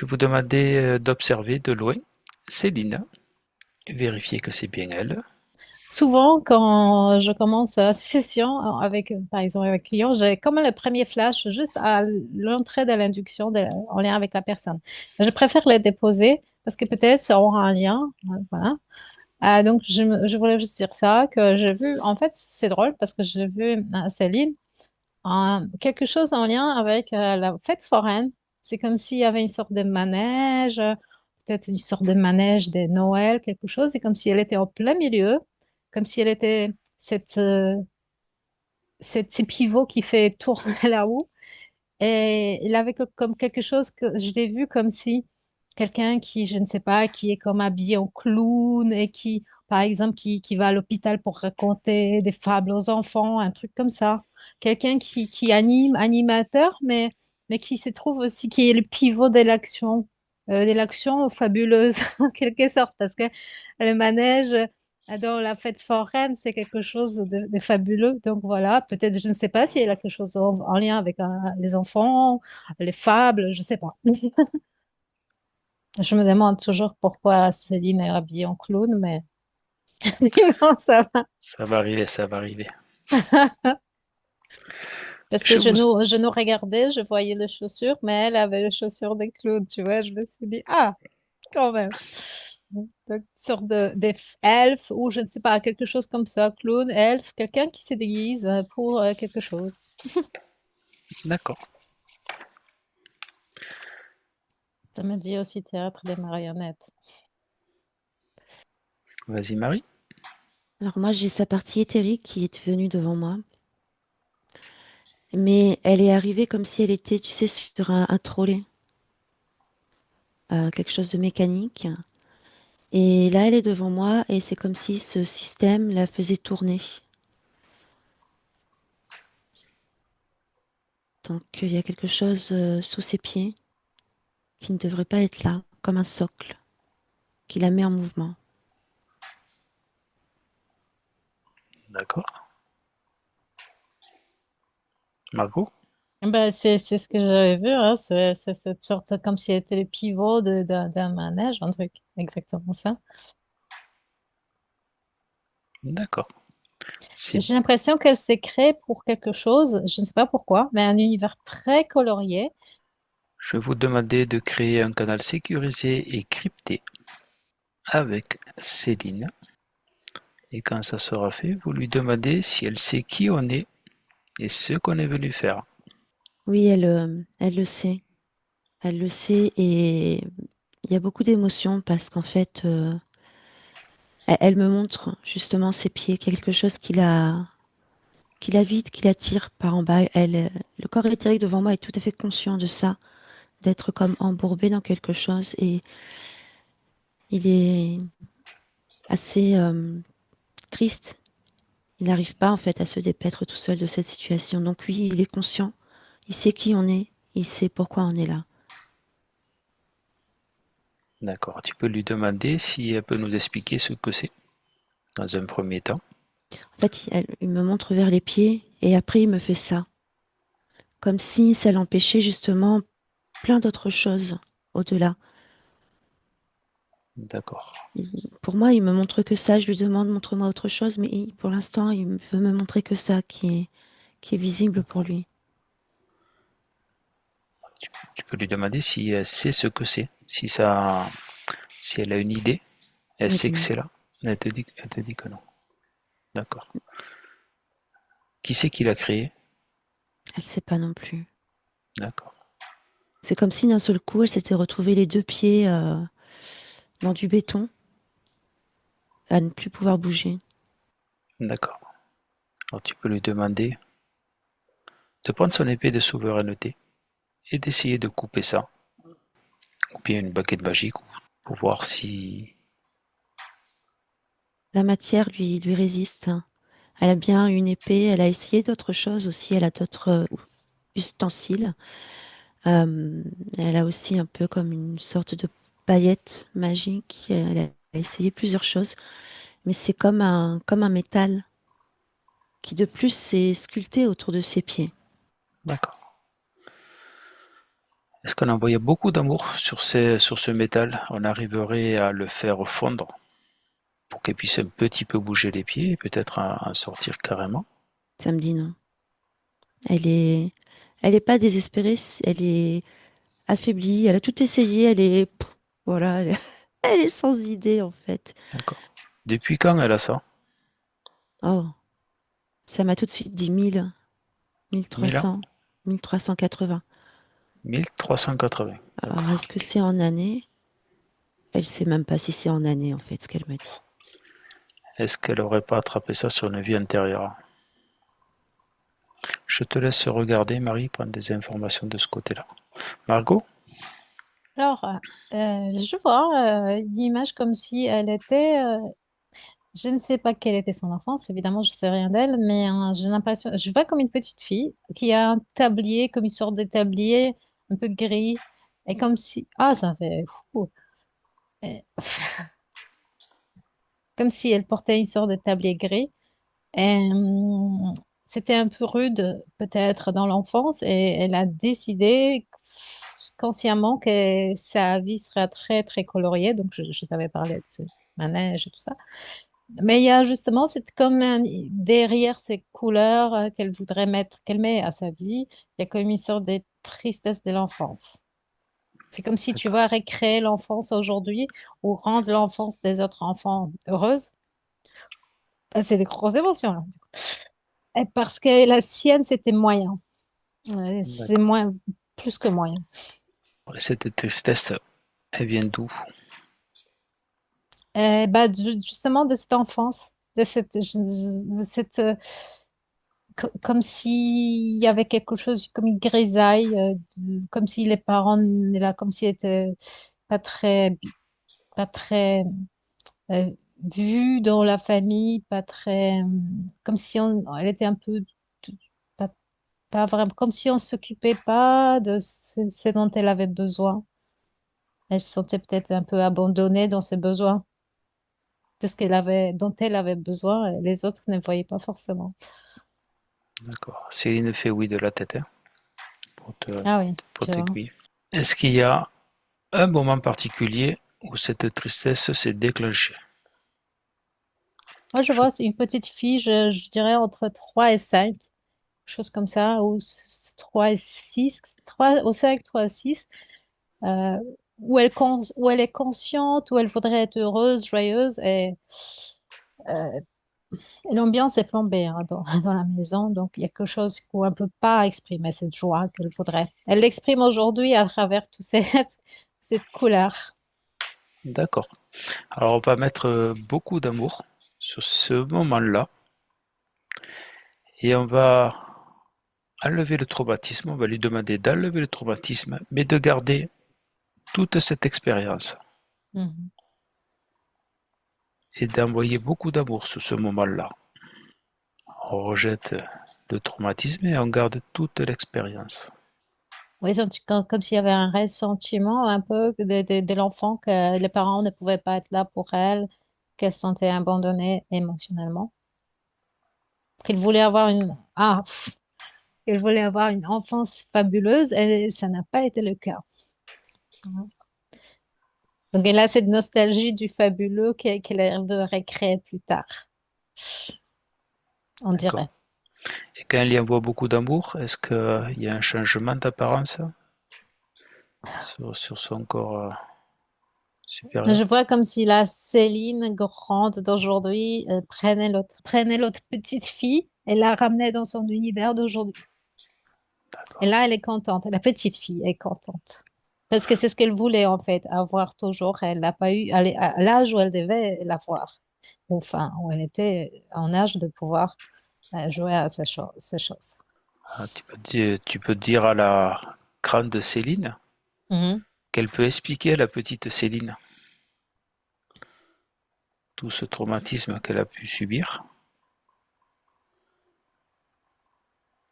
Je vais vous demander d'observer de loin Céline, vérifier que c'est bien elle. Souvent, quand je commence une session avec, par exemple, avec un client, j'ai comme le premier flash juste à l'entrée de l'induction en lien avec la personne. Je préfère les déposer parce que peut-être ça aura un lien. Voilà. Donc, je voulais juste dire ça, que j'ai vu, en fait, c'est drôle parce que j'ai vu Céline, quelque chose en lien avec la fête foraine. C'est comme s'il y avait une sorte de manège, peut-être une sorte de manège de Noël, quelque chose. C'est comme si elle était en plein milieu, comme si elle était ce pivot qui fait tourner la roue. Et il avait comme quelque chose que je l'ai vu comme si quelqu'un qui, je ne sais pas, qui est comme habillé en clown et qui, par exemple, qui va à l'hôpital pour raconter des fables aux enfants, un truc comme ça. Quelqu'un qui anime, animateur, mais qui se trouve aussi, qui est le pivot de l'action fabuleuse, en quelque sorte, parce que le manège dans la fête foraine, c'est quelque chose de fabuleux. Donc voilà, peut-être, je ne sais pas si elle a quelque chose en lien avec les enfants, les fables, je ne sais pas. Je me demande toujours pourquoi Céline est habillée en clown, mais non, ça va. Ça va arriver, ça va arriver. Parce que Je vous... je nous regardais, je voyais les chaussures, mais elle avait les chaussures des clowns, tu vois. Je me suis dit, ah, quand même. Donc, une sorte d'elfe ou je ne sais pas, quelque chose comme ça, clown, elfe, quelqu'un qui se déguise pour quelque chose. D'accord. Ça me dit aussi théâtre des marionnettes. Vas-y Marie. Alors moi, j'ai sa partie éthérique qui est venue devant moi, mais elle est arrivée comme si elle était, tu sais, sur un trolley, quelque chose de mécanique. Et là, elle est devant moi et c'est comme si ce système la faisait tourner. Donc il y a quelque chose sous ses pieds qui ne devrait pas être là, comme un socle, qui la met en mouvement. D'accord. Margot. Ben, c'est ce que j'avais vu, hein. C'est cette sorte, comme si elle était le pivot d'un manège, un truc, exactement ça. D'accord. C'est... J'ai l'impression qu'elle s'est créée pour quelque chose, je ne sais pas pourquoi, mais un univers très colorié. Je vais vous demander de créer un canal sécurisé et crypté avec Céline. Et quand ça sera fait, vous lui demandez si elle sait qui on est et ce qu'on est venu faire. Oui, elle le sait. Elle le sait et il y a beaucoup d'émotions parce qu'en fait, elle me montre justement ses pieds, quelque chose qui la vide, qui la tire par en bas. Le corps éthérique devant moi est tout à fait conscient de ça, d'être comme embourbé dans quelque chose et il est assez triste. Il n'arrive pas en fait à se dépaître tout seul de cette situation. Donc oui, il est conscient, il sait qui on est, il sait pourquoi on est là. D'accord. Tu peux lui demander si elle peut nous expliquer ce que c'est dans un premier temps. En fait, il me montre vers les pieds et après il me fait ça, comme si ça l'empêchait justement plein d'autres choses au-delà. D'accord. Pour moi, il me montre que ça. Je lui demande, montre-moi autre chose, mais pour l'instant, veut me montrer que ça qui est visible pour D'accord. lui. Tu peux lui demander si elle sait ce que c'est, si ça, si elle a une idée, elle Elle, sait que c'est là. Elle te dit que non. D'accord. Qui c'est qui l'a créé? elle sait pas non plus. D'accord. C'est comme si d'un seul coup, elle s'était retrouvée les deux pieds dans du béton, à ne plus pouvoir bouger. D'accord. Alors tu peux lui demander de prendre son épée de souveraineté et d'essayer de couper ça, ou bien une baguette magique, pour voir si... La matière lui résiste. Elle a bien une épée, elle a essayé d'autres choses aussi, elle a d'autres ustensiles. Euh, Elle a aussi un peu comme une sorte de paillette magique. Elle a essayé plusieurs choses, mais c'est comme un métal qui de plus s'est sculpté autour de ses pieds. D'accord. Est-ce qu'on envoyait beaucoup d'amour sur ce métal? On arriverait à le faire fondre pour qu'elle puisse un petit peu bouger les pieds et peut-être en sortir carrément. Ça me dit non. Elle est pas désespérée, elle est affaiblie. Elle a tout essayé. Voilà, elle est sans idée en fait. D'accord. Depuis quand elle a ça? Oh, ça m'a tout de suite dit 1000 ans? 1300, 1380. 1380. Alors, D'accord. est-ce que c'est en année? Elle sait même pas si c'est en année en fait ce qu'elle m'a dit. Est-ce qu'elle aurait pas attrapé ça sur une vie antérieure? Je te laisse regarder, Marie, prendre des informations de ce côté-là. Margot? Alors, je vois l'image comme si elle était, je ne sais pas quelle était son enfance, évidemment, je ne sais rien d'elle, mais j'ai l'impression, je vois comme une petite fille qui a un tablier, comme une sorte de tablier un peu gris, et comme si, ah, ça fait fou. Et- comme si elle portait une sorte de tablier gris. Et, c'était un peu rude, peut-être, dans l'enfance, et elle a décidé consciemment que sa vie serait très, très coloriée. Donc, je t'avais parlé de ce manège et tout ça. Mais il y a justement, c'est comme derrière ces couleurs qu'elle voudrait mettre, qu'elle met à sa vie, il y a comme une sorte de tristesse de l'enfance. C'est comme si tu D'accord. vas recréer l'enfance aujourd'hui ou rendre l'enfance des autres enfants heureuse. C'est des grosses émotions, là. Et parce que la sienne, c'était moyen. C'est D'accord. moins, plus que moyen. Cette tristesse, elle vient d'où? Bah, justement, de cette enfance, de cette, comme s'il y avait quelque chose comme une grisaille, comme si les parents, là, comme s'ils étaient pas très, pas très euh, vus dans la famille, pas très, comme si elle était un peu, pas, pas vraiment, comme si on s'occupait pas de ce dont elle avait besoin. Elle se sentait peut-être un peu abandonnée dans ses besoins, de ce qu'elle avait, dont elle avait besoin, et les autres ne voyaient pas forcément. D'accord. Céline fait oui de la tête, hein, Ah oui, pour je vois. t'aiguiller. Est-ce qu'il y a un moment particulier où cette tristesse s'est déclenchée? Moi, je Je- vois une petite fille, je dirais entre 3 et 5, chose comme ça, ou 3 et 6, 3 ou 5, 3 et 6, euh, où elle est consciente, où elle voudrait être heureuse, joyeuse, euh, et l'ambiance est flambée hein, dans la maison, donc il y a quelque chose qu'on ne peut pas exprimer, cette joie qu'elle voudrait. Elle l'exprime aujourd'hui à travers toutes cette couleur. D'accord. Alors on va mettre beaucoup d'amour sur ce moment-là et on va enlever le traumatisme. On va lui demander d'enlever le traumatisme, mais de garder toute cette expérience Mhm. et d'envoyer beaucoup d'amour sur ce moment-là. On rejette le traumatisme et on garde toute l'expérience. Oui, comme s'il y avait un ressentiment un peu de l'enfant que les parents ne pouvaient pas être là pour elle, qu'elle se sentait abandonnée émotionnellement, qu'elle voulait avoir qu'elle voulait avoir une enfance fabuleuse et ça n'a pas été le cas. Mhm. Donc elle a cette nostalgie du fabuleux qu'elle veut recréer plus tard, on D'accord. dirait. Et quand elle y envoie beaucoup d'amour, est-ce qu'il y a un changement d'apparence sur son corps Je supérieur? vois comme si la Céline grande d'aujourd'hui prenait l'autre petite fille et la ramenait dans son univers d'aujourd'hui. Et D'accord. là, elle est contente. La petite fille est contente. Parce que c'est ce qu'elle voulait, en fait, avoir toujours. Elle l'a pas eu à l'âge où elle devait l'avoir. Enfin, où elle était en âge de pouvoir jouer à ces choses. Ah, tu peux dire à la grande Céline Mhm. qu'elle peut expliquer à la petite Céline tout ce traumatisme qu'elle a pu subir,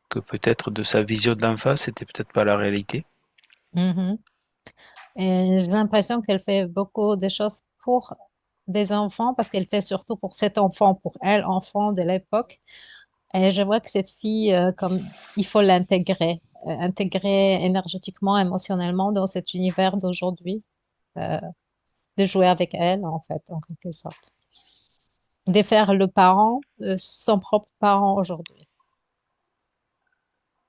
que peut-être de sa vision d'enfant, c'était peut-être pas la réalité. Mhm. Et j'ai l'impression qu'elle fait beaucoup de choses pour des enfants, parce qu'elle fait surtout pour cet enfant, pour elle, enfant de l'époque. Et je vois que cette fille, comme il faut l'intégrer. intégrer énergétiquement, émotionnellement dans cet univers d'aujourd'hui, euh, de jouer avec elle, en fait, en quelque sorte. Défaire le parent, son propre parent aujourd'hui.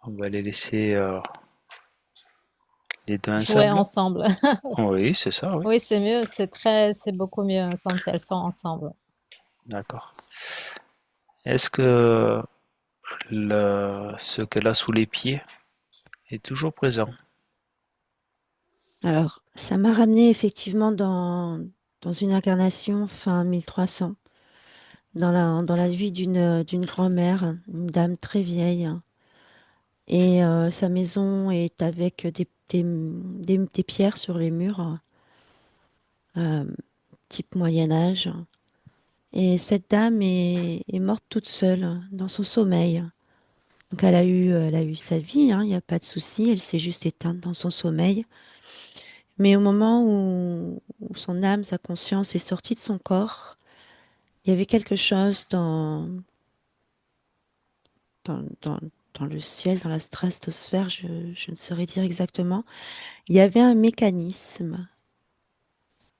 On va les laisser les deux Jouer ensemble. ensemble. Oui, c'est ça, oui. Oui, c'est mieux, c'est beaucoup mieux quand elles sont ensemble. D'accord. Est-ce que ce qu'elle a sous les pieds est toujours présent? Alors, ça m'a ramené effectivement dans une incarnation fin 1300, dans la vie d'une grand-mère, une dame très vieille. Et sa maison est avec des pierres sur les murs, euh, type Moyen Âge. Et cette dame est morte toute seule dans son sommeil. Donc elle a eu sa vie, hein, il n'y a pas de souci, elle s'est juste éteinte dans son sommeil. Mais au moment où son âme, sa conscience est sortie de son corps, il y avait quelque chose dans, dans, dans le ciel, dans la stratosphère, je ne saurais dire exactement. Il y avait un mécanisme.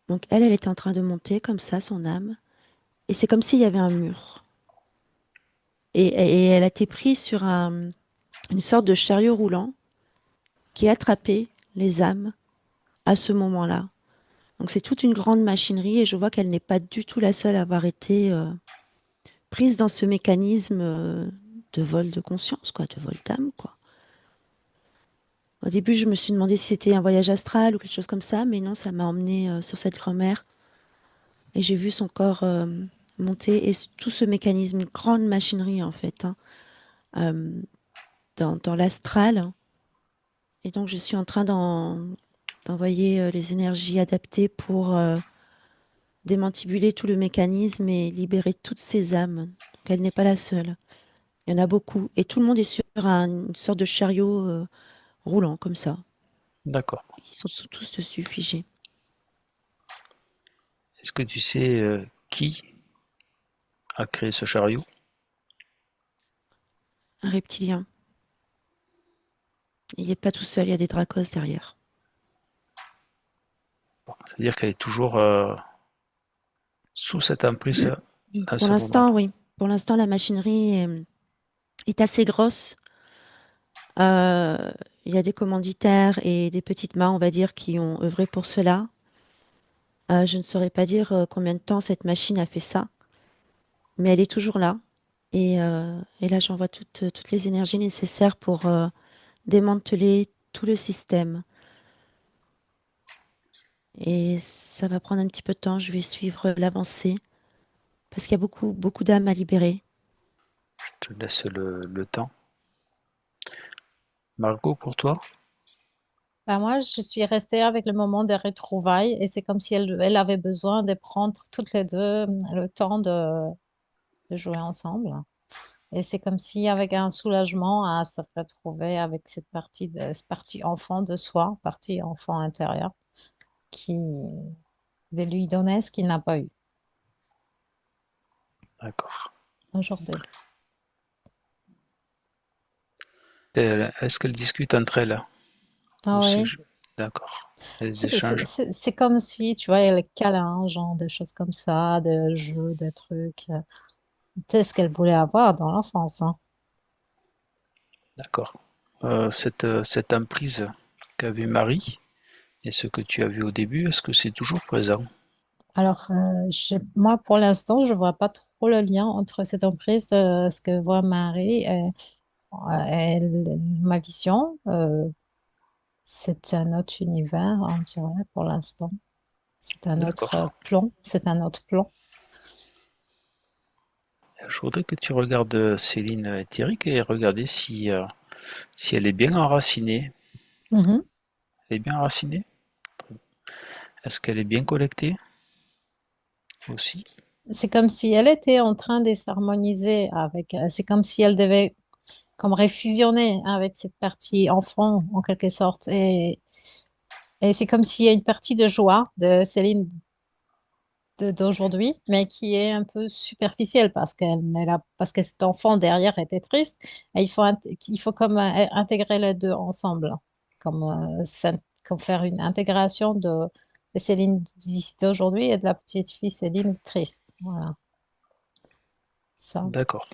Donc elle, elle était en train de monter comme ça, son âme. Et c'est comme s'il y avait un mur. Et elle a été prise sur une sorte de chariot roulant qui attrapait les âmes à ce moment-là. Donc c'est toute une grande machinerie et je vois qu'elle n'est pas du tout la seule à avoir été prise dans ce mécanisme de vol de conscience, quoi, de vol d'âme, quoi. Au début, je me suis demandé si c'était un voyage astral ou quelque chose comme ça, mais non, ça m'a emmené sur cette grand-mère et j'ai vu son corps monter et tout ce mécanisme, une grande machinerie en fait, hein, euh, dans l'astral. Et donc, je suis en train d'envoyer les énergies adaptées pour démantibuler tout le mécanisme et libérer toutes ces âmes. Donc, elle n'est pas la seule. Il y en a beaucoup. Et tout le monde est sur une sorte de chariot roulant, comme ça. D'accord. Ils sont tous dessus, figés. Est-ce que tu sais qui a créé ce chariot? Un reptilien. Il n'est pas tout seul, il y a des dracos derrière. C'est-à-dire qu'elle est toujours sous cette emprise à Pour ce l'instant, moment-là. oui. Pour l'instant, la machinerie est assez grosse. Euh, il y a des commanditaires et des petites mains, on va dire, qui ont œuvré pour cela. Je ne saurais pas dire combien de temps cette machine a fait ça, mais elle est toujours là. Et là, j'envoie toutes les énergies nécessaires pour démanteler tout le système. Et ça va prendre un petit peu de temps. Je vais suivre l'avancée parce qu'il y a beaucoup d'âmes à libérer. Je te laisse le temps. Margot, pour toi? Ben moi, je suis restée avec le moment des retrouvailles et c'est comme si elle avait besoin de prendre toutes les deux le temps de jouer ensemble. Et c'est comme si avec un soulagement à se retrouver avec cette partie enfant de soi, partie enfant intérieur, qui de lui donner ce qu'il n'a pas eu D'accord. aujourd'hui. Est-ce qu'elles discutent entre elles ou Ah oui, D'accord. Elles échangent. c'est comme si, tu vois, il y a les câlins, genre des choses comme ça, des jeux, des trucs. C'est ce qu'elle voulait avoir dans l'enfance, hein. D'accord. Cette emprise qu'a vu Marie et ce que tu as vu au début, est-ce que c'est toujours présent? Alors, moi, pour l'instant, je vois pas trop le lien entre cette emprise, ce que voit Marie et ma vision. C'est un autre univers, on dirait, pour l'instant. C'est un autre D'accord. plan. C'est un autre plan. Je voudrais que tu regardes Céline éthérique et regarder si elle est bien enracinée. Mhm. Elle est bien enracinée? Est-ce qu'elle est bien collectée aussi? C'est comme si elle était en train de s'harmoniser avec. C'est comme si elle devait comme réfusionner avec cette partie enfant, en quelque sorte. Et c'est comme s'il y a une partie de joie de Céline d'aujourd'hui, mais qui est un peu superficielle parce que cet enfant derrière était triste. Et il faut comme intégrer les deux ensemble, comme, comme faire une intégration de Céline d'aujourd'hui et de la petite fille Céline triste. Voilà, ça. D'accord.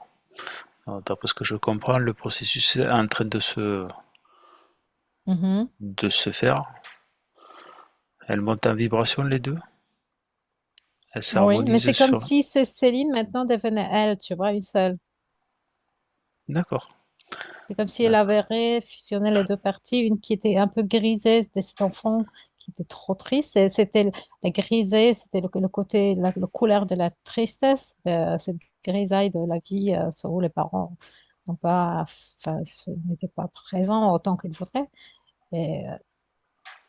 Alors, d'après ce que je comprends, le processus est en train Mhm. de se faire. Elles montent en vibration les deux. Elles Oui, mais s'harmonisent c'est comme sur. si Céline maintenant devenait elle, tu vois, une seule. D'accord. C'est comme si elle D'accord. avait fusionné les deux parties, une qui était un peu grisée de cet enfant qui était trop triste. Et c'était la grisée, c'était le côté, la couleur de la tristesse, cette grisaille de la vie où les parents n'ont pas, enfin, n'étaient pas présents autant qu'ils voudraient.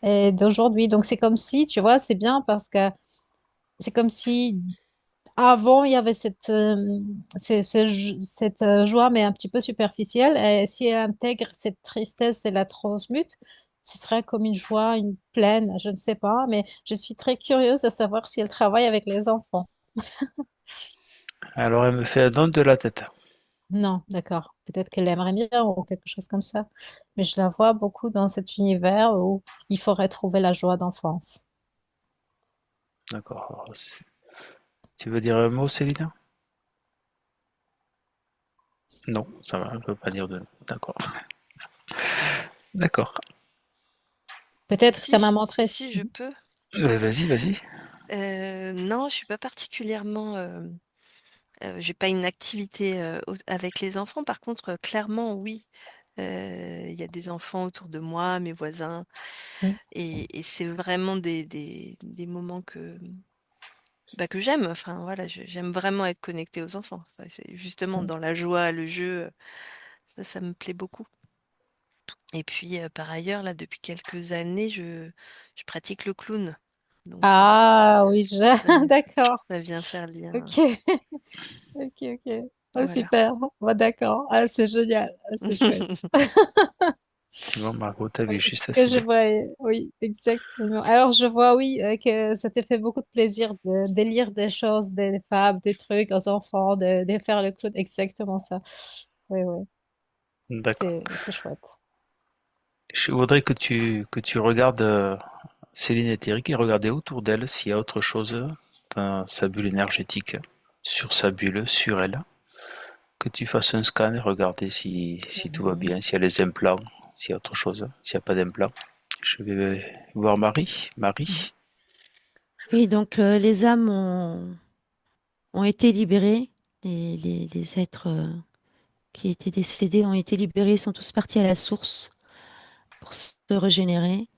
Et, d'aujourd'hui, donc c'est comme si, tu vois, c'est bien parce que c'est comme si avant, il y avait cette joie, mais un petit peu superficielle. Et si elle intègre cette tristesse et la transmute, ce serait comme une joie, une plaine, je ne sais pas. Mais je suis très curieuse de savoir si elle travaille avec les enfants. Alors elle me fait un don de la tête. Non, d'accord. Peut-être qu'elle aimerait bien ou quelque chose comme ça. Mais je la vois beaucoup dans cet univers où il faudrait trouver la joie d'enfance. D'accord. Tu veux dire un mot, Céline? Non, ça va, elle ne peut pas dire de. D'accord. D'accord. Peut-être que ça Si, m'a si, montré. si, je peux. Vas-y, vas-y. Non, je suis pas particulièrement. J'ai pas une activité avec les enfants. Par contre, clairement, oui. Il y a des enfants autour de moi, mes voisins, Mhm. et c'est vraiment des moments que j'aime. Enfin, voilà, j'aime vraiment être connectée aux enfants. Enfin, c'est justement dans la joie, le jeu, ça me plaît beaucoup. Et puis, par ailleurs, là, depuis quelques années, je pratique le clown. Donc, Ah oui, ça vient, d'accord. ça vient faire lien. Ok. Ok, ok. Ah, Voilà. super. Bah, d'accord. Ah, c'est génial. Ah, c'est chouette. Tu vois, Margot, t'as vu Oui, c'est juste ce que assez je bien. voyais. Oui, exactement. Alors, je vois, oui, que ça te fait beaucoup de plaisir de lire des choses, des fables, des trucs aux enfants, de faire le clown. Exactement ça. Oui, oui. D'accord. C'est chouette. Je voudrais que tu regardes Céline et Thierry et regarder autour d'elle s'il y a autre chose dans sa bulle énergétique, sur sa bulle, sur elle. Que tu fasses un scan et regarder si tout va Mhm. bien, s'il y a les implants, s'il y a autre chose, s'il n'y a pas d'implant. Je vais voir Marie. Mhm. Marie, Oui, donc les âmes ont été libérées. Les êtres qui étaient décédés ont été libérés, sont tous partis à la source pour se régénérer.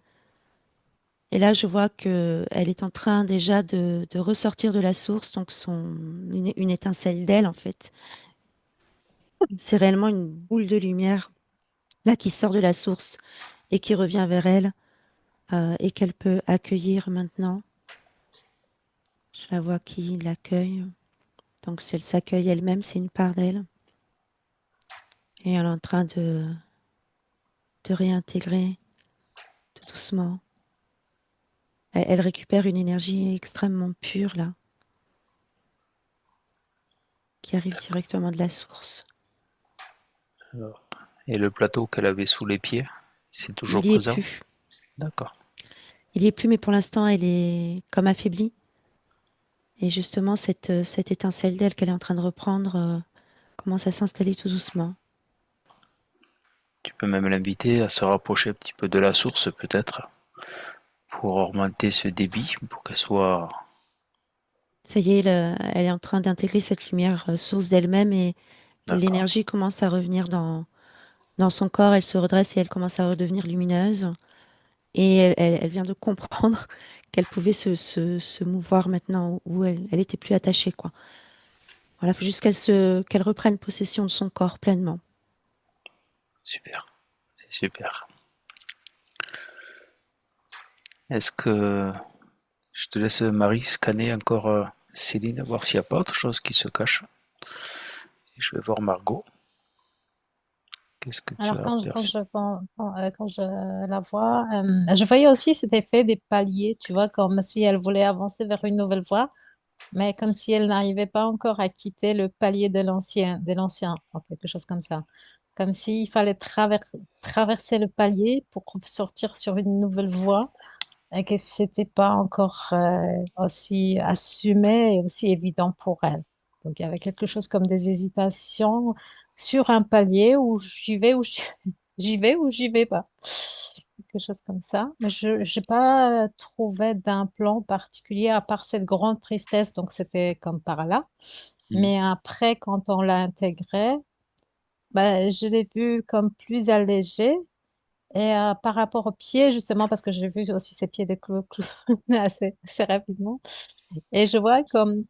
Et là, je vois que elle est en train déjà de ressortir de la source, donc une étincelle d'elle, en fait. C'est réellement une boule de lumière, là, qui sort de la source et qui revient vers elle, et qu'elle peut accueillir maintenant. Je la vois qui l'accueille. Donc, si elle s'accueille elle-même, c'est une part d'elle. Et elle est en train de réintégrer tout doucement. Elle récupère une énergie extrêmement pure, là, qui arrive directement de la source. alors, et le plateau qu'elle avait sous les pieds, c'est toujours Il y est présent. plus. D'accord. Il y est plus, mais pour l'instant, elle est comme affaiblie. Et justement, cette étincelle d'elle qu'elle est en train de reprendre commence à s'installer tout doucement. Tu peux même l'inviter à se rapprocher un petit peu de la source peut-être pour augmenter ce débit, pour qu'elle soit. Ça y est, elle est en train d'intégrer cette lumière source d'elle-même et D'accord. l'énergie commence à revenir dans son corps. Elle se redresse et elle commence à redevenir lumineuse. Et elle vient de comprendre qu'elle pouvait se mouvoir maintenant où elle était plus attachée, quoi. Voilà, il faut juste qu'elle reprenne possession de son corps pleinement. Super. C'est super. Est-ce que je te laisse, Marie, scanner encore Céline, voir s'il n'y a pas autre chose qui se cache. Et je vais voir Margot. Qu'est-ce que tu Alors, as perçu? quand je la vois, je voyais aussi cet effet des paliers, tu vois, comme si elle voulait avancer vers une nouvelle voie. mais comme si elle n'arrivait pas encore à quitter le palier de l'ancien, ou quelque chose comme ça. Comme s'il fallait traverser le palier pour sortir sur une nouvelle voie et que c'était pas encore aussi assumé et aussi évident pour elle. Donc il y avait quelque chose comme des hésitations sur un palier où j'y vais ou j'y vais ou j'y vais pas. Quelque chose comme ça. Mais je n'ai pas trouvé d'un plan particulier à part cette grande tristesse, donc c'était comme par là. Mhm. Mais après, quand on l'a intégré, bah, je l'ai vu comme plus allégé. Et par rapport aux pieds, justement, parce que j'ai vu aussi ses pieds assez rapidement. Et je vois comme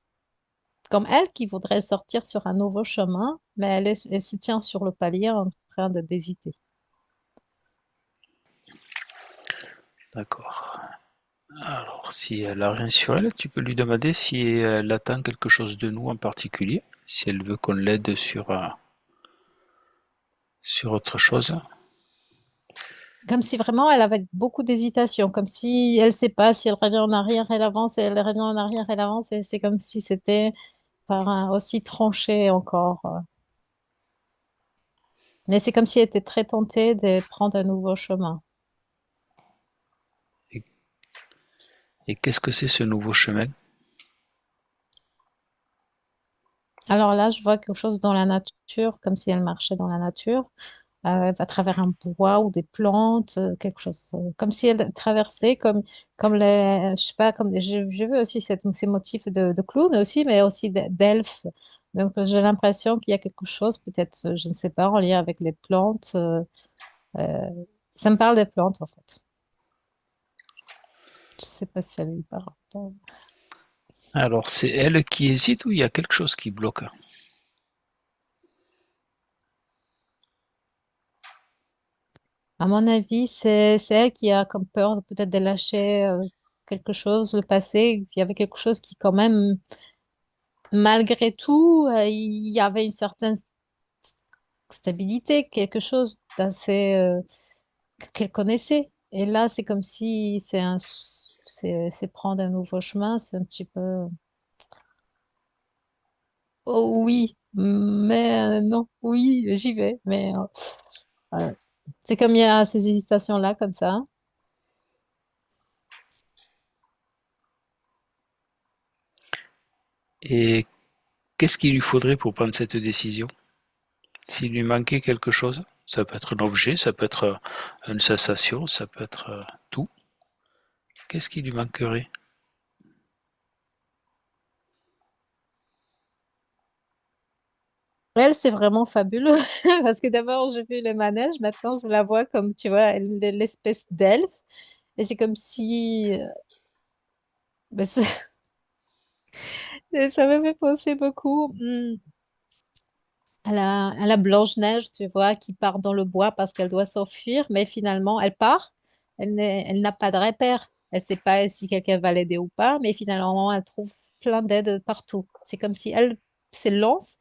elle qui voudrait sortir sur un nouveau chemin, mais elle se tient sur le palier en train d'hésiter. D'accord. Alors, si elle a rien sur elle, tu peux lui demander si elle attend quelque chose de nous en particulier, si elle veut qu'on l'aide sur autre chose. Comme si vraiment elle avait beaucoup d'hésitation, comme si elle ne sait pas si elle revient en arrière, elle avance, et elle revient en arrière, elle avance, et c'est comme si c'était aussi tranché encore. Mais c'est comme si elle était très tentée de prendre un nouveau chemin. Et, et qu'est-ce que c'est ce nouveau chemin? Alors là, je vois quelque chose dans la nature, comme si elle marchait dans la nature, à travers un bois ou des plantes, quelque chose, comme si elle traversait, comme les, je sais pas, comme j'ai vu aussi ces motifs de clown aussi, mais aussi d'elfes. Donc j'ai l'impression qu'il y a quelque chose, peut-être, je ne sais pas, en lien avec les plantes. Euh, ça me parle des plantes en fait. Je sais pas si ça lui parle. Alors, c'est elle qui hésite ou il y a quelque chose qui bloque? À mon avis, c'est elle qui a comme peur peut-être de lâcher quelque chose, le passé. Il y avait quelque chose qui quand même, malgré tout, il y avait une certaine stabilité, quelque chose d'assez qu'elle connaissait. Et là, c'est comme si c'est prendre un nouveau chemin, c'est un petit peu oh oui, mais non, oui, j'y vais, mais voilà. C'est comme il y a ces hésitations-là comme ça. Et qu'est-ce qu'il lui faudrait pour prendre cette décision? S'il lui manquait quelque chose, ça peut être un objet, ça peut être une sensation, ça peut être tout. Qu'est-ce qui lui manquerait? Elle, c'est vraiment fabuleux parce que d'abord, j'ai vu le manège, maintenant, je la vois comme, tu vois, l'espèce d'elfe. Et c'est comme si... ben, ça me fait penser beaucoup à la Blanche-Neige, tu vois, qui part dans le bois parce qu'elle doit s'enfuir, mais finalement, elle part. Elle n'a pas de repère. Elle ne sait pas si quelqu'un va l'aider ou pas, mais finalement, elle trouve plein d'aides partout. C'est comme si elle se lance.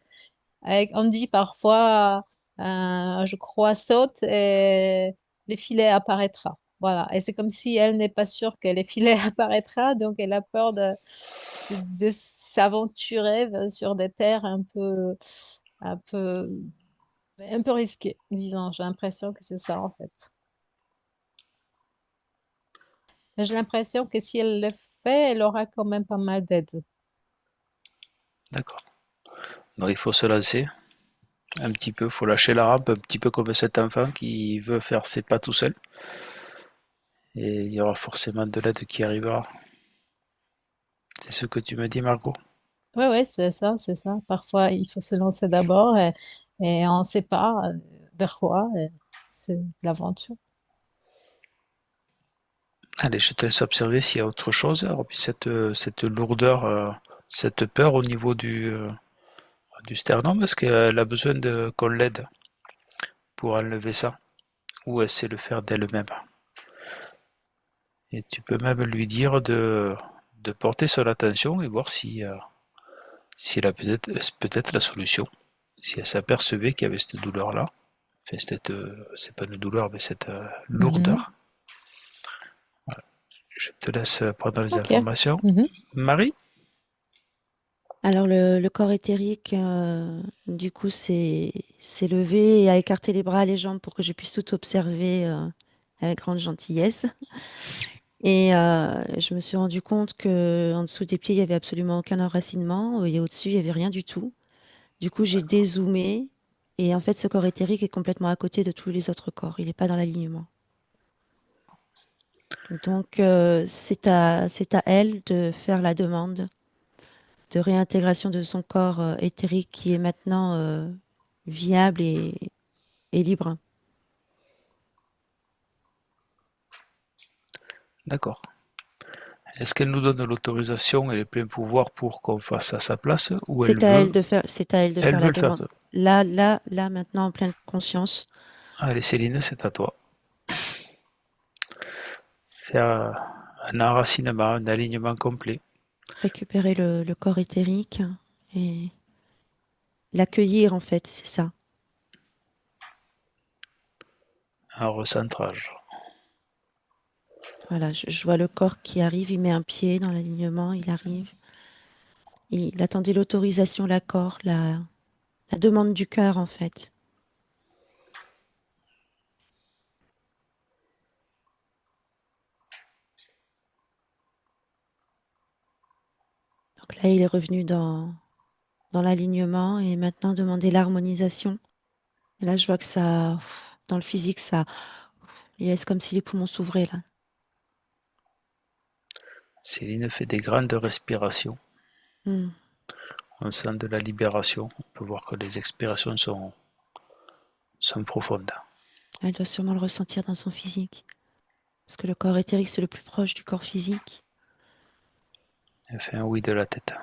On dit parfois, je crois, saute et le filet apparaîtra. Voilà. Et c'est comme si elle n'est pas sûre que le filet apparaîtra, donc elle a peur de s'aventurer sur des terres un peu, un peu risquées, disons. J'ai l'impression que c'est ça, en fait. Mais j'ai l'impression que si elle le fait, elle aura quand même pas mal d'aide. D'accord. Donc il faut se lancer un petit peu, il faut lâcher la rampe, un petit peu comme cet enfant qui veut faire ses pas tout seul. Et il y aura forcément de l'aide qui arrivera. C'est ce que tu me dis, Margot. Oui, ouais, c'est ça, c'est ça. Parfois, il faut se lancer d'abord et on ne sait pas vers quoi. Et c'est de l'aventure. Allez, je te laisse observer s'il y a autre chose. Alors, puis cette lourdeur, cette peur au niveau du sternum, est-ce qu'elle a besoin qu'on l'aide pour enlever ça? Ou elle sait le faire d'elle-même? Et tu peux même lui dire de porter son attention et voir si elle a peut-être la solution. Si elle s'apercevait qu'il y avait cette douleur-là, enfin, c'est pas une douleur, mais cette Mhm. lourdeur. Je te laisse prendre les Ok. informations. Mhm. Marie? Alors le corps éthérique, du coup, s'est levé et a écarté les bras et les jambes pour que je puisse tout observer avec grande gentillesse. Et je me suis rendu compte que en dessous des pieds, il y avait absolument aucun enracinement et au-dessus, il y avait rien du tout. Du coup, j'ai dézoomé et en fait, ce corps éthérique est complètement à côté de tous les autres corps. Il n'est pas dans l'alignement. Donc, c'est à elle de faire la demande de réintégration de son corps éthérique qui est maintenant viable et libre. D'accord. Est-ce qu'elle nous donne l'autorisation et les pleins pouvoirs pour qu'on fasse à sa place ou C'est à elle de faire, c'est à elle de elle faire veut la le faire demande. ça? Là, maintenant, en pleine conscience, Allez, Céline, c'est à toi. Faire un enracinement, un alignement complet, récupérer le corps éthérique et l'accueillir, en fait, c'est ça. un recentrage. Voilà, je vois le corps qui arrive, il met un pied dans l'alignement, il arrive. Il attendait l'autorisation, l'accord, la demande du cœur, en fait. Donc là, il est revenu dans l'alignement et maintenant demander l'harmonisation. Et là, je vois que ça, dans le physique, ça, c'est comme si les poumons s'ouvraient là. Céline fait des grandes respirations. Hmm. On sent de la libération. On peut voir que les expirations sont profondes. Elle doit sûrement le ressentir dans son physique. Parce que le corps éthérique, c'est le plus proche du corps physique. Elle fait un oui de la tête.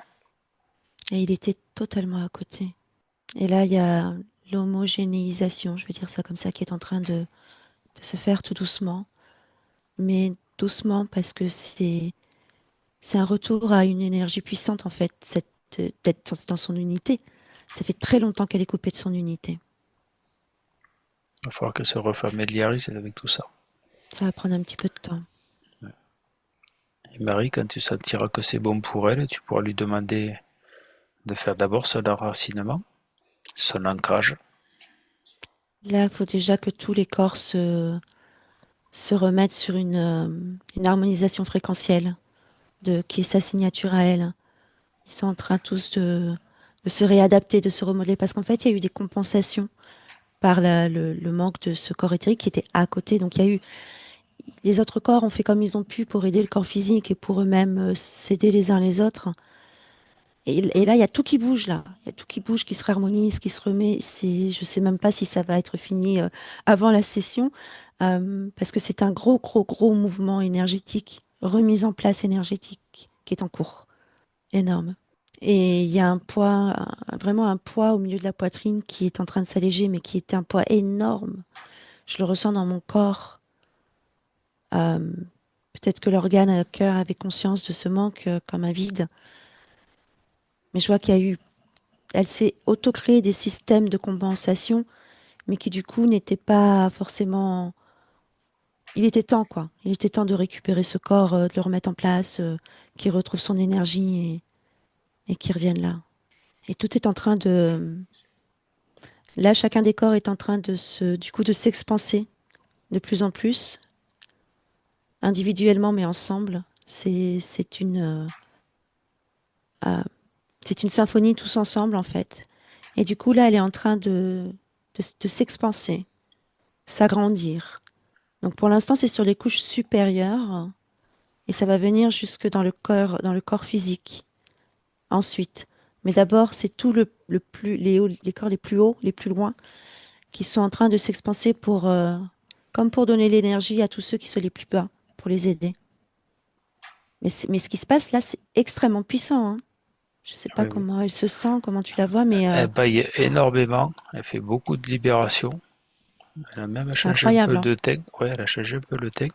Et il était totalement à côté. Et là, il y a l'homogénéisation, je vais dire ça comme ça, qui est en train de se faire tout doucement. Mais doucement parce que c'est un retour à une énergie puissante, en fait, d'être dans son unité. Ça fait très longtemps qu'elle est coupée de son unité. Il va falloir qu'elle se refamiliarise avec tout ça. Ça va prendre un petit peu de temps. Et Marie, quand tu sentiras que c'est bon pour elle, tu pourras lui demander de faire d'abord son enracinement, son ancrage. Là, il faut déjà que tous les corps se remettent sur une harmonisation fréquentielle qui est sa signature à elle. Ils sont en train tous de se réadapter, de se remodeler, parce qu'en fait, il y a eu des compensations par le manque de ce corps éthérique qui était à côté. Donc, il y a eu les autres corps ont fait comme ils ont pu pour aider le corps physique et pour eux-mêmes s'aider les uns les autres. Et là, il y a tout qui bouge là. Il y a tout qui bouge, qui se réharmonise, qui se remet. Je sais même pas si ça va être fini avant la session, parce que c'est un gros, gros, gros mouvement énergétique, remise en place énergétique qui est en cours. Énorme. Et il y a un poids, vraiment un poids au milieu de la poitrine qui est en train de s'alléger, mais qui est un poids énorme. Je le ressens dans mon corps. Euh, Peut-être que l'organe à cœur avait conscience de ce manque comme un vide. Mais je vois qu'il y a eu, elle s'est auto-créée des systèmes de compensation, mais qui du coup n'étaient pas forcément. Il était temps, quoi. Il était temps de récupérer ce corps, de le remettre en place, qu'il retrouve son énergie et qu'il revienne là. Et tout est en train de. Là, chacun des corps est en train du coup, de s'expanser de plus en plus, individuellement mais ensemble. Euh, c'est une symphonie tous ensemble en fait. Et du coup, là, elle est en train de s'expanser, s'agrandir. Donc pour l'instant, c'est sur les couches supérieures et ça va venir jusque dans le corps physique. Ensuite. Mais d'abord, c'est tout les corps les plus hauts, les plus loin, qui sont en train de s'expanser comme pour donner l'énergie à tous ceux qui sont les plus bas, pour les aider. Mais ce qui se passe là, c'est extrêmement puissant, hein. Je ne sais pas Oui, oui. comment elle se sent, comment tu la vois, mais Elle baille énormément, elle fait beaucoup de libération. Elle a même c'est changé un peu incroyable, hein. de teint. Ouais, elle a changé un peu le teint.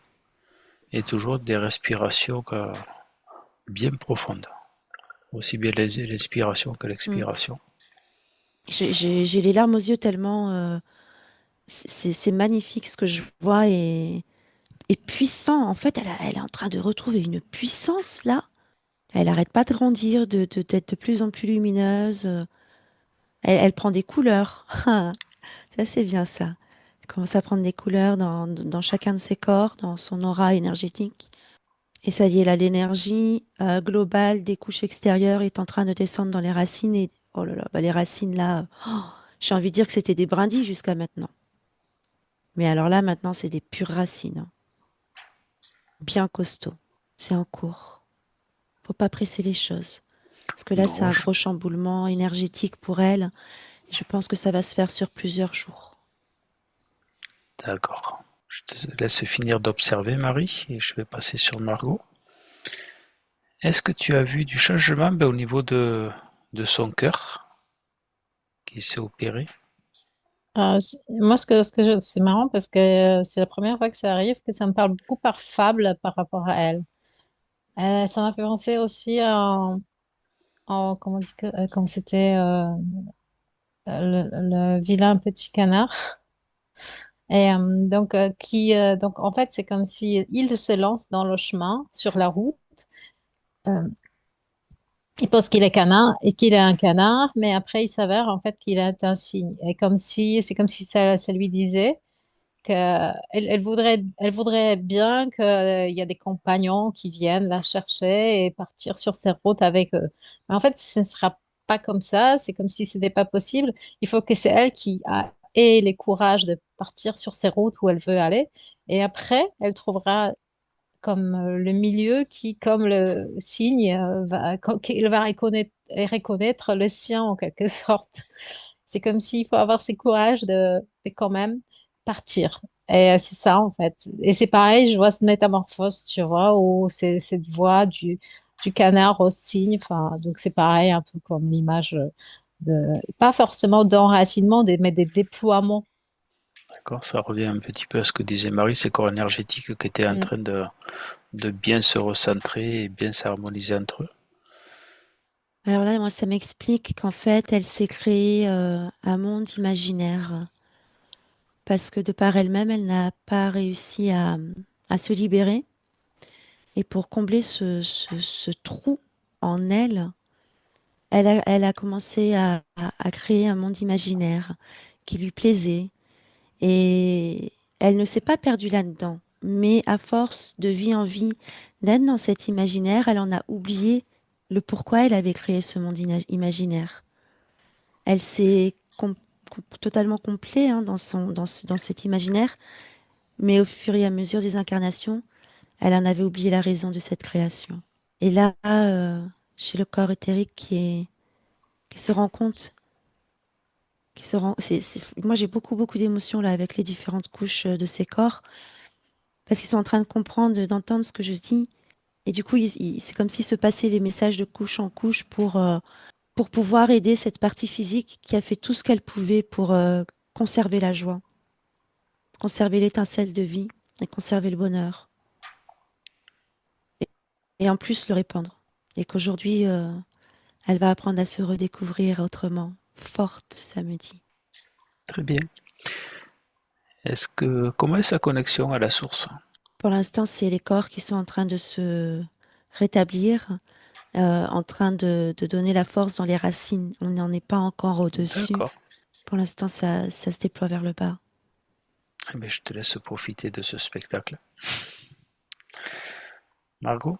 Et toujours des respirations bien profondes. Aussi bien l'inspiration que Mm. l'expiration. J'ai les larmes aux yeux tellement c'est magnifique ce que je vois et puissant. En fait, elle est en train de retrouver une puissance là. Elle n'arrête pas de grandir, d'être de plus en plus lumineuse. Elle prend des couleurs. Ça, c'est bien ça. Elle commence à prendre des couleurs dans chacun de ses corps, dans son aura énergétique. Et ça y est, là, l'énergie globale des couches extérieures est en train de descendre dans les racines. Et oh là là, bah, les racines là, j'ai envie de dire que c'était des brindilles jusqu'à maintenant. Mais alors là, maintenant, c'est des pures racines, hein. Bien costauds. C'est en cours. Faut pas presser les choses. Parce que là, c'est Non, un gros chamboulement énergétique pour elle. Et je pense que ça va se faire sur plusieurs jours. d'accord. Je te laisse finir d'observer, Marie, et je vais passer sur Margot. Est-ce que tu as vu du changement au niveau de son cœur qui s'est opéré? Moi, c'est marrant parce que c'est la première fois que ça arrive que ça me parle beaucoup par fable par rapport à elle. Ça m'a fait penser aussi comment on dit quand c'était le vilain petit canard. Et donc en fait, c'est comme si il se lance dans le chemin sur la route. Euh, il pense qu'il est canard et qu'il est un canard, mais après il s'avère en fait qu'il est un cygne. Et c'est comme si ça lui disait que elle voudrait bien qu'il y a des compagnons qui viennent la chercher et partir sur ses routes avec eux. Mais en fait, ce ne sera pas comme ça. C'est comme si ce n'était pas possible. Il faut que c'est elle qui ait le courage de partir sur ses routes où elle veut aller. Et après, elle trouvera comme le milieu qui, comme le signe, qu'il va reconnaître le sien en quelque sorte. C'est comme s'il faut avoir ce courage de quand même partir. Et c'est ça, en fait. Et c'est pareil, je vois cette métamorphose, tu vois, où c'est cette voix du canard au cygne. Enfin, donc c'est pareil, un peu comme l'image pas forcément d'enracinement, mais des déploiements. D'accord, ça revient un petit peu à ce que disait Marie, ces corps énergétiques qui étaient en Mm. train de bien se recentrer et bien s'harmoniser entre eux. Alors là, moi, ça m'explique qu'en fait, elle s'est créée un monde imaginaire. Parce que de par elle-même, elle n'a pas réussi à se libérer. Et pour combler ce trou en elle, elle a commencé à créer un monde imaginaire qui lui plaisait. Et elle ne s'est pas perdue là-dedans. Mais à force de vie en vie, d'être dans cet imaginaire, elle en a oublié le pourquoi elle avait créé ce monde imaginaire. Elle s'est totalement complète hein, dans cet imaginaire, mais au fur et à mesure des incarnations, elle en avait oublié la raison de cette création. Et là, chez le corps éthérique qui se rend compte, moi j'ai beaucoup, beaucoup d'émotions là avec les différentes couches de ces corps, parce qu'ils sont en train de comprendre, d'entendre ce que je dis. Et du coup, c'est comme s'ils se passaient les messages de couche en couche pour pouvoir aider cette partie physique qui a fait tout ce qu'elle pouvait pour conserver la joie, conserver l'étincelle de vie et conserver le bonheur. Et en plus le répandre. Et qu'aujourd'hui, elle va apprendre à se redécouvrir autrement, forte, ça me dit. Très bien. Comment est sa connexion à la source? Pour l'instant, c'est les corps qui sont en train de se rétablir, en train de donner la force dans les racines. On n'en est pas encore au-dessus. D'accord. Pour l'instant, ça se déploie vers le bas. Eh bien, je te laisse profiter de ce spectacle. Margot?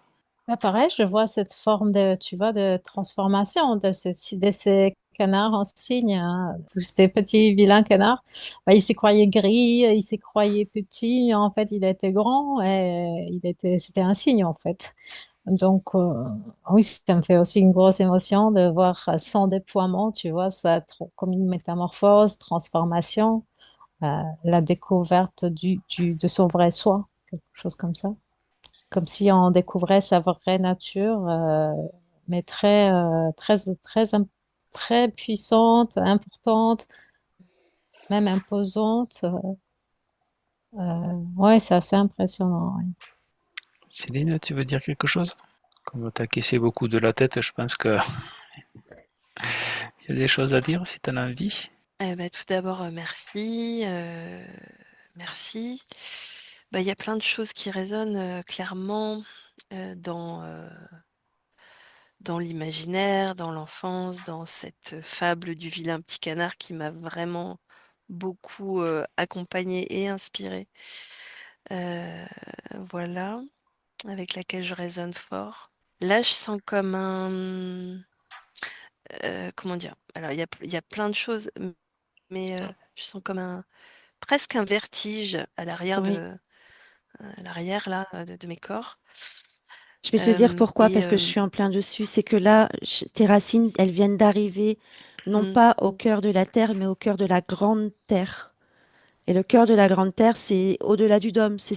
Là, pareil, je vois cette forme tu vois, de transformation de ces canards en cygne, hein, tous ces petits vilains canards. Bah, il s'est croyé gris, il s'est croyé petit. En fait, il était grand et c'était un cygne, en fait. Donc, oui, ça me fait aussi une grosse émotion de voir son déploiement, tu vois, ça comme une métamorphose, transformation, la découverte de son vrai soi, quelque chose comme ça. Comme si on découvrait sa vraie nature, mais très puissante, importante, même imposante. Ouais, c'est assez impressionnant. Ouais. Céline, tu veux dire quelque chose? Comme tu as caissé beaucoup de la tête, je pense qu'il y a des choses à dire si tu en as envie. Bah, tout d'abord, merci. Merci. Il y a plein de choses qui résonnent clairement dans dans l'imaginaire, dans l'enfance, dans cette fable du vilain petit canard qui m'a vraiment beaucoup accompagnée et inspirée. Euh, voilà, avec laquelle je résonne fort. Là, je sens comme un... comment dire? Alors, il y a plein de choses, mais je sens comme un... presque un vertige Oui. à l'arrière là, de mes corps. Je vais te dire pourquoi, Et parce que je suis en plein dessus. C'est que là, tes racines, elles viennent d'arriver, non mm, pas au cœur de la terre, mais au cœur de la grande terre. Et le cœur de la grande terre, c'est au-delà du dôme. C'est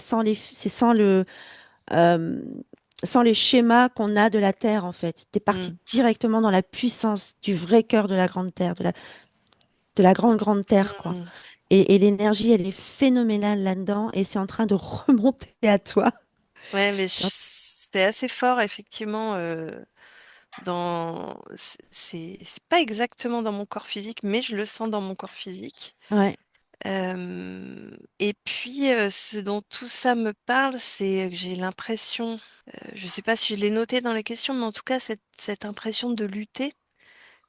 euh, sans les schémas qu'on a de la terre, en fait. Tu es parti mm, directement dans la puissance du vrai cœur de la grande terre, de la grande, grande terre, quoi. mm. Et l'énergie, elle est phénoménale là-dedans, et c'est en train de remonter à toi. Ouais, mais C'est c'était assez fort, effectivement. C'est pas exactement dans mon corps physique, mais je le sens dans mon corps physique. Ouais, Et puis, ce dont tout ça me parle, c'est que j'ai l'impression, je sais pas si je l'ai noté dans les questions, mais en tout cas, cette impression de lutter,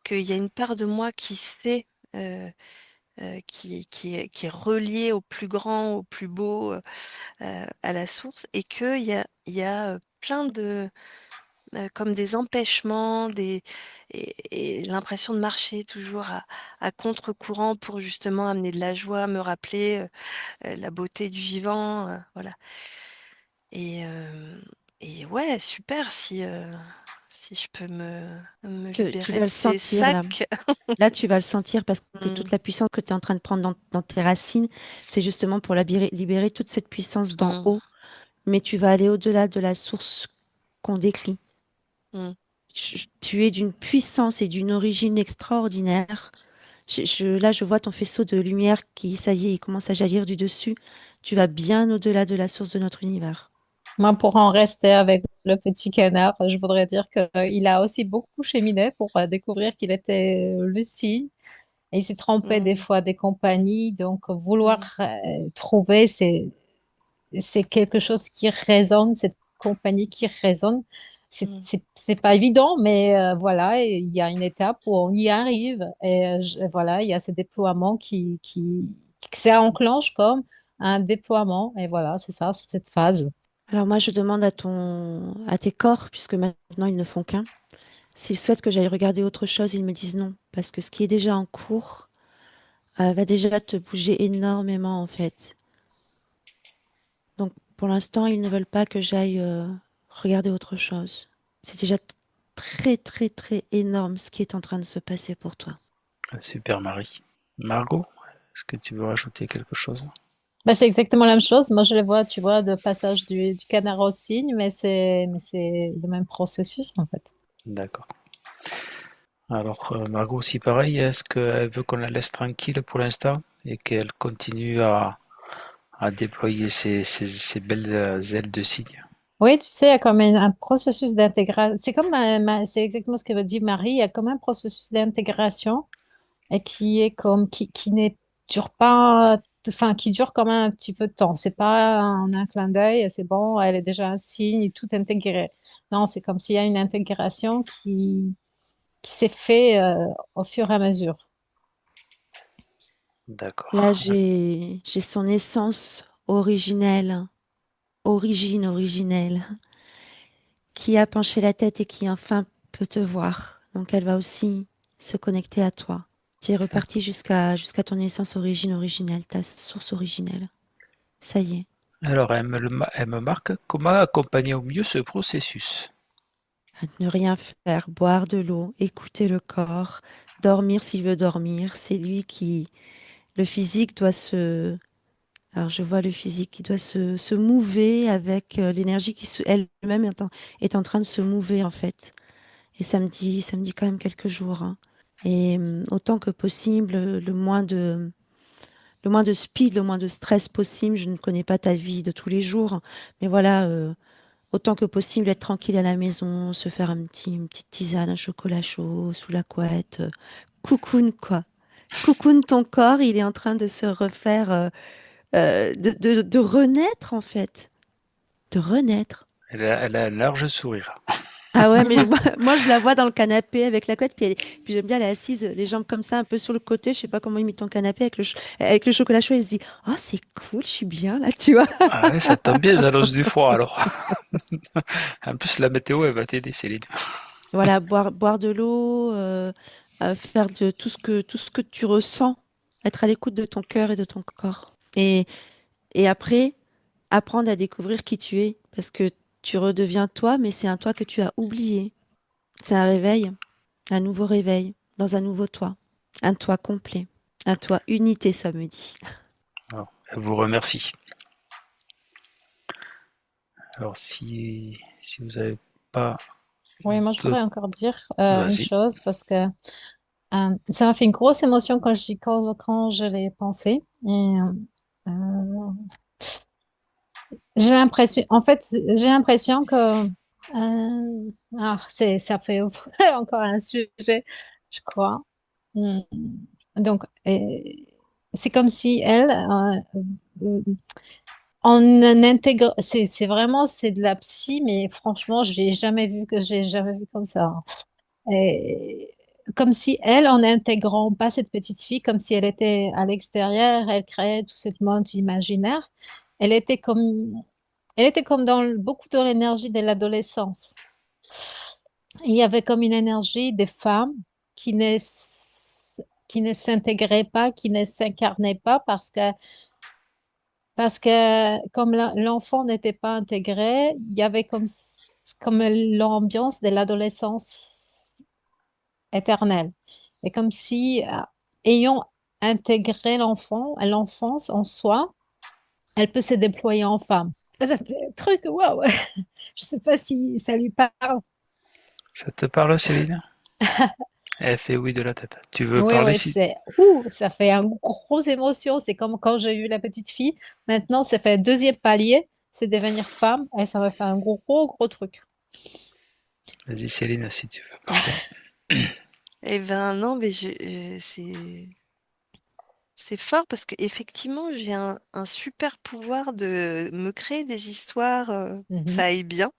qu'il y a une part de moi qui sait, euh, qui est reliée au plus grand, au plus beau, à la source, et il y a plein de comme des empêchements, et l'impression de marcher toujours à contre-courant pour justement amener de la joie, me rappeler la beauté du vivant, voilà. Et, euh, et ouais, super si je peux me que tu libérer vas de le ces sentir là. sacs. Là, tu vas le sentir parce que toute Mm, la puissance que tu es en train de prendre dans tes racines, c'est justement pour libérer toute cette puissance d'en mm, haut. Mais tu vas aller au-delà de la source qu'on décrit. mm, Tu es d'une puissance et d'une origine extraordinaire. Là, je vois ton faisceau de lumière qui, ça y est, il commence à jaillir du dessus. Tu vas bien au-delà de la source de notre univers. Moi, pour en rester avec le petit canard, je voudrais dire qu'il a aussi beaucoup cheminé pour découvrir qu'il était le signe. Et il s'est trompé des mm, fois des compagnies. Donc, vouloir mm, trouver, c'est quelque chose qui résonne, cette compagnie qui résonne. mm, C'est pas évident, mais voilà, et il y a une étape où on y arrive. Et voilà, il y a ce déploiement que ça enclenche comme un déploiement. Et voilà, c'est ça, c'est cette phase. Alors moi, je demande à tes corps, puisque maintenant ils ne font qu'un, s'ils souhaitent que j'aille regarder autre chose, ils me disent non, parce que ce qui est déjà en cours va déjà te bouger énormément en fait. Donc pour l'instant, ils ne veulent pas que j'aille regarder autre chose. C'est déjà très très très énorme ce qui est en train de se passer pour toi. Super Marie. Margot, est-ce que tu veux rajouter quelque chose? Bah, c'est exactement la même chose. Moi, je les vois, tu vois, de passage du canard au cygne, mais c'est le même processus, en fait. D'accord. Alors, Margot aussi pareil, est-ce qu'elle veut qu'on la laisse tranquille pour l'instant et qu'elle continue à déployer ses belles ailes de cygne? Oui, tu sais, il y a comme un processus d'intégration. C'est comme, c'est exactement ce que veut dire Marie. Il y a comme un processus d'intégration et qui est comme, qui n'est, dure pas, enfin, qui dure quand même un petit peu de temps. C'est pas en un clin d'œil, c'est bon, elle est déjà un signe, tout intégré. Non, c'est comme s'il y a une intégration qui s'est fait au fur et à mesure. Là, D'accord. j'ai son essence originelle, originelle, qui a penché la tête et qui enfin peut te voir. Donc elle va aussi se connecter à toi. Tu es reparti jusqu'à ton essence originelle, ta source originelle. Ça y est. Alors, elle me marque comment accompagner au mieux ce processus. À ne rien faire, boire de l'eau, écouter le corps, dormir s'il veut dormir. C'est lui qui, le physique doit se, alors je vois le physique qui doit se mouver avec l'énergie elle-même est en train de se mouver en fait. Et ça me dit quand même quelques jours, hein. Et autant que possible, le moins de speed, le moins de stress possible. Je ne connais pas ta vie de tous les jours, mais voilà, autant que possible, être tranquille à la maison, se faire une petite tisane, un chocolat chaud sous la couette. Cocoon, quoi. Cocoon, ton corps, il est en train de se refaire, de renaître, en fait. De renaître. Elle a un large sourire. Ah ouais, mais moi, je la vois dans le canapé avec la couette, puis j'aime bien, elle est assise, les jambes comme ça, un peu sur le côté. Je sais pas comment imite ton canapé avec le chocolat chaud. Elle se dit, oh, c'est cool, je suis bien là, tu vois. Ah ouais, ça tombe bien, ça lance du froid alors. En plus, la météo, elle va t'aider, Céline. Voilà, boire de l'eau, faire de tout ce que tu ressens, être à l'écoute de ton cœur et de ton corps. Et après, apprendre à découvrir qui tu es, parce que tu redeviens toi, mais c'est un toi que tu as oublié. C'est un réveil, un nouveau réveil, dans un nouveau toi, un toi complet, un toi unité, ça me dit. Alors, elle vous remercie. Alors, si vous n'avez pas Oui, moi, je voudrais d'autres... encore dire une Vas-y. chose parce que ça m'a fait une grosse émotion quand je l'ai pensé. Euh, j'ai l'impression, en fait, j'ai l'impression que ça fait encore un sujet, je crois. Hmm. Donc, c'est comme si elle, on intègre, c'est vraiment, c'est de la psy, mais franchement, j'ai jamais vu comme ça. Et comme si elle, en n'intégrant pas cette petite fille, comme si elle était à l'extérieur, elle créait tout ce monde imaginaire. Elle était comme, elle était comme beaucoup dans l'énergie de l'adolescence. Il y avait comme une énergie des femmes qui ne, qui ne s'intégraient pas, qui ne s'incarnaient pas parce que comme l'enfant n'était pas intégré, il y avait comme l'ambiance de l'adolescence éternelle. Et comme si, ayant intégré l'enfance en soi, elle peut se déployer en femme. Ça fait un truc, waouh! Je sais pas si ça lui parle. Ça te parle, Céline? Elle fait oui de la tête. Tu veux Oui, parler oui, si... ça fait une grosse émotion. C'est comme quand j'ai eu la petite fille. Maintenant, ça fait un deuxième palier, c'est devenir femme. Et ça m'a fait un gros truc. Vas-y, Céline, si tu veux parler. Eh ben non, mais c'est fort parce qu'effectivement, j'ai un super pouvoir de me créer des histoires, ça Mhm. aille bien.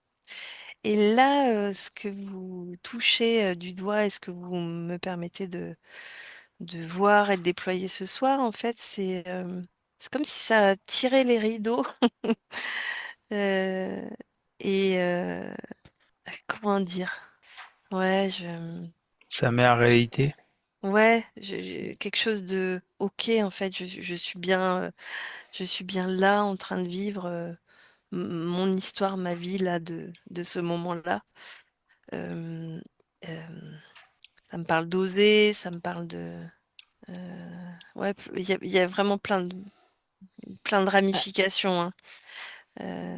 Et là, ce que vous touchez du doigt et ce que vous me permettez de voir et de déployer ce soir, en fait, c'est comme si ça tirait les rideaux. Euh, et comment dire? Ouais, Ça met en réalité. ouais, quelque chose de OK, en fait, je suis bien là en train de vivre mon histoire, ma vie là de ce moment-là. Euh, euh, Ça me parle d'oser, ça me parle de... ouais, il y a vraiment plein de ramifications, hein. Euh,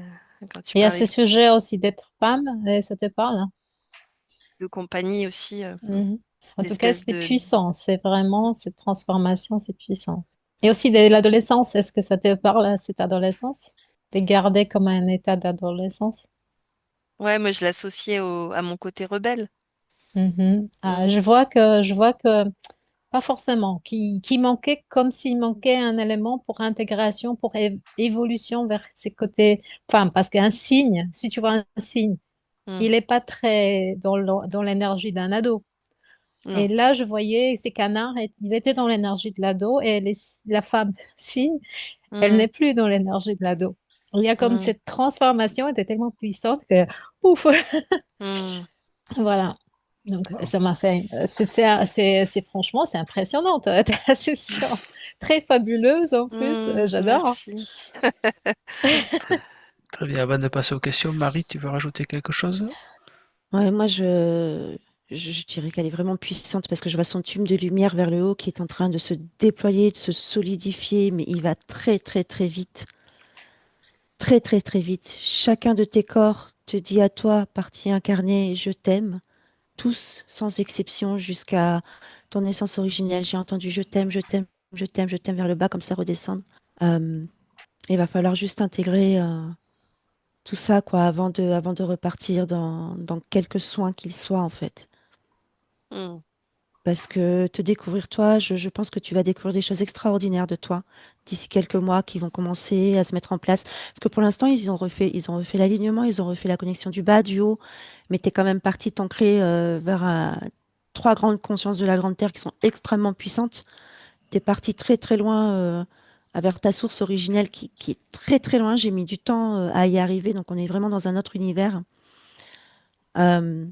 Quand tu Et à parlais ce sujet aussi d'être femme, ça te parle? de compagnie aussi, Mhm. En tout cas, l'espèce c'est de... puissant. C'est vraiment cette transformation, c'est puissant. Et aussi de l'adolescence. Est-ce que ça te parle, cette adolescence? De garder comme un état d'adolescence? Ouais, moi je l'associais à mon côté rebelle. Mhm. Mm, Je vois que pas forcément, qui manquait comme s'il manquait un élément pour intégration, pour évolution vers ces côtés femmes. Parce qu'un signe, si tu vois un signe, mm, il n'est pas très dans l'énergie d'un ado. non. Et là, je voyais ces canards, il était dans l'énergie de l'ado et la femme cygne, elle Mm, n'est plus dans l'énergie de l'ado. Il y a comme mm, cette transformation était tellement puissante que, ouf, mm. voilà. Donc, Bon, ça m'a fait, franchement, c'est impressionnant, ta session. Très fabuleuse en plus, j'adore. Merci. très, très bien. Avant de passer aux questions, Marie, tu veux rajouter quelque chose? Ouais, moi, je dirais qu'elle est vraiment puissante parce que je vois son tube de lumière vers le haut qui est en train de se déployer, de se solidifier, mais il va très vite. Très vite. Chacun de tes corps te dit à toi, partie incarnée, je t'aime. Tous, sans exception, jusqu'à ton essence originelle. J'ai entendu je t'aime, je t'aime, je t'aime vers le bas, comme ça redescendre. Euh, il va falloir juste intégrer tout ça, quoi, avant de repartir dans quelques soins qu'ils soient, en fait. Mm. Parce que te découvrir toi, je pense que tu vas découvrir des choses extraordinaires de toi d'ici quelques mois qui vont commencer à se mettre en place. Parce que pour l'instant, ils ont refait l'alignement, ils ont refait la connexion du bas, du haut, mais tu es quand même parti t'ancrer vers trois grandes consciences de la Grande Terre qui sont extrêmement puissantes. Tu es parti très très loin vers ta source originelle qui est très très loin. J'ai mis du temps à y arriver, donc on est vraiment dans un autre univers. Euh,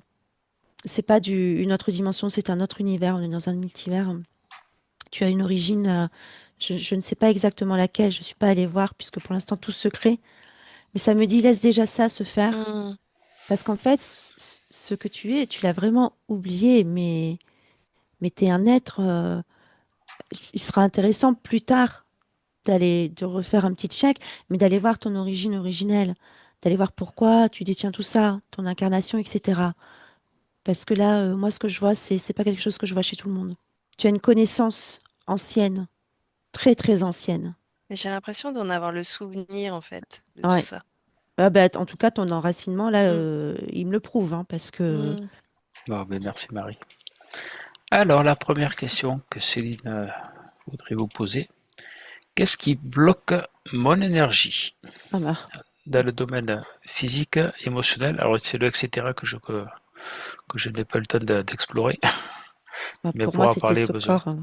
c'est pas une autre dimension, c'est un autre univers, on est dans un multivers. Tu as une origine, je ne sais pas exactement laquelle, je ne suis pas allée voir puisque pour l'instant tout se crée, mais ça me dit laisse déjà ça se faire Hmm. parce qu'en fait ce que tu es, tu l'as vraiment oublié, mais tu es un être, il sera intéressant plus tard de refaire un petit check, mais d'aller voir ton origine originelle, d'aller voir pourquoi tu détiens tout ça, ton incarnation, etc. Parce que là, moi ce que je vois, c'est pas quelque chose que je vois chez tout le monde. Tu as une connaissance ancienne, très très ancienne. Mais j'ai l'impression d'en avoir le souvenir, en fait, de tout Ouais. ça. Ah bah, en tout cas, ton enracinement, là, Hmm. il me le prouve, hein, parce que Hmm. Bon, ben merci Marie. Alors, la première question que Céline voudrait vous poser, qu'est-ce qui bloque mon énergie ah bah, dans le domaine physique, émotionnel? Alors, c'est le etc. que je n'ai pas le temps d'explorer, bah, mais pour moi, pour en c'était parler, ce besoin. corps.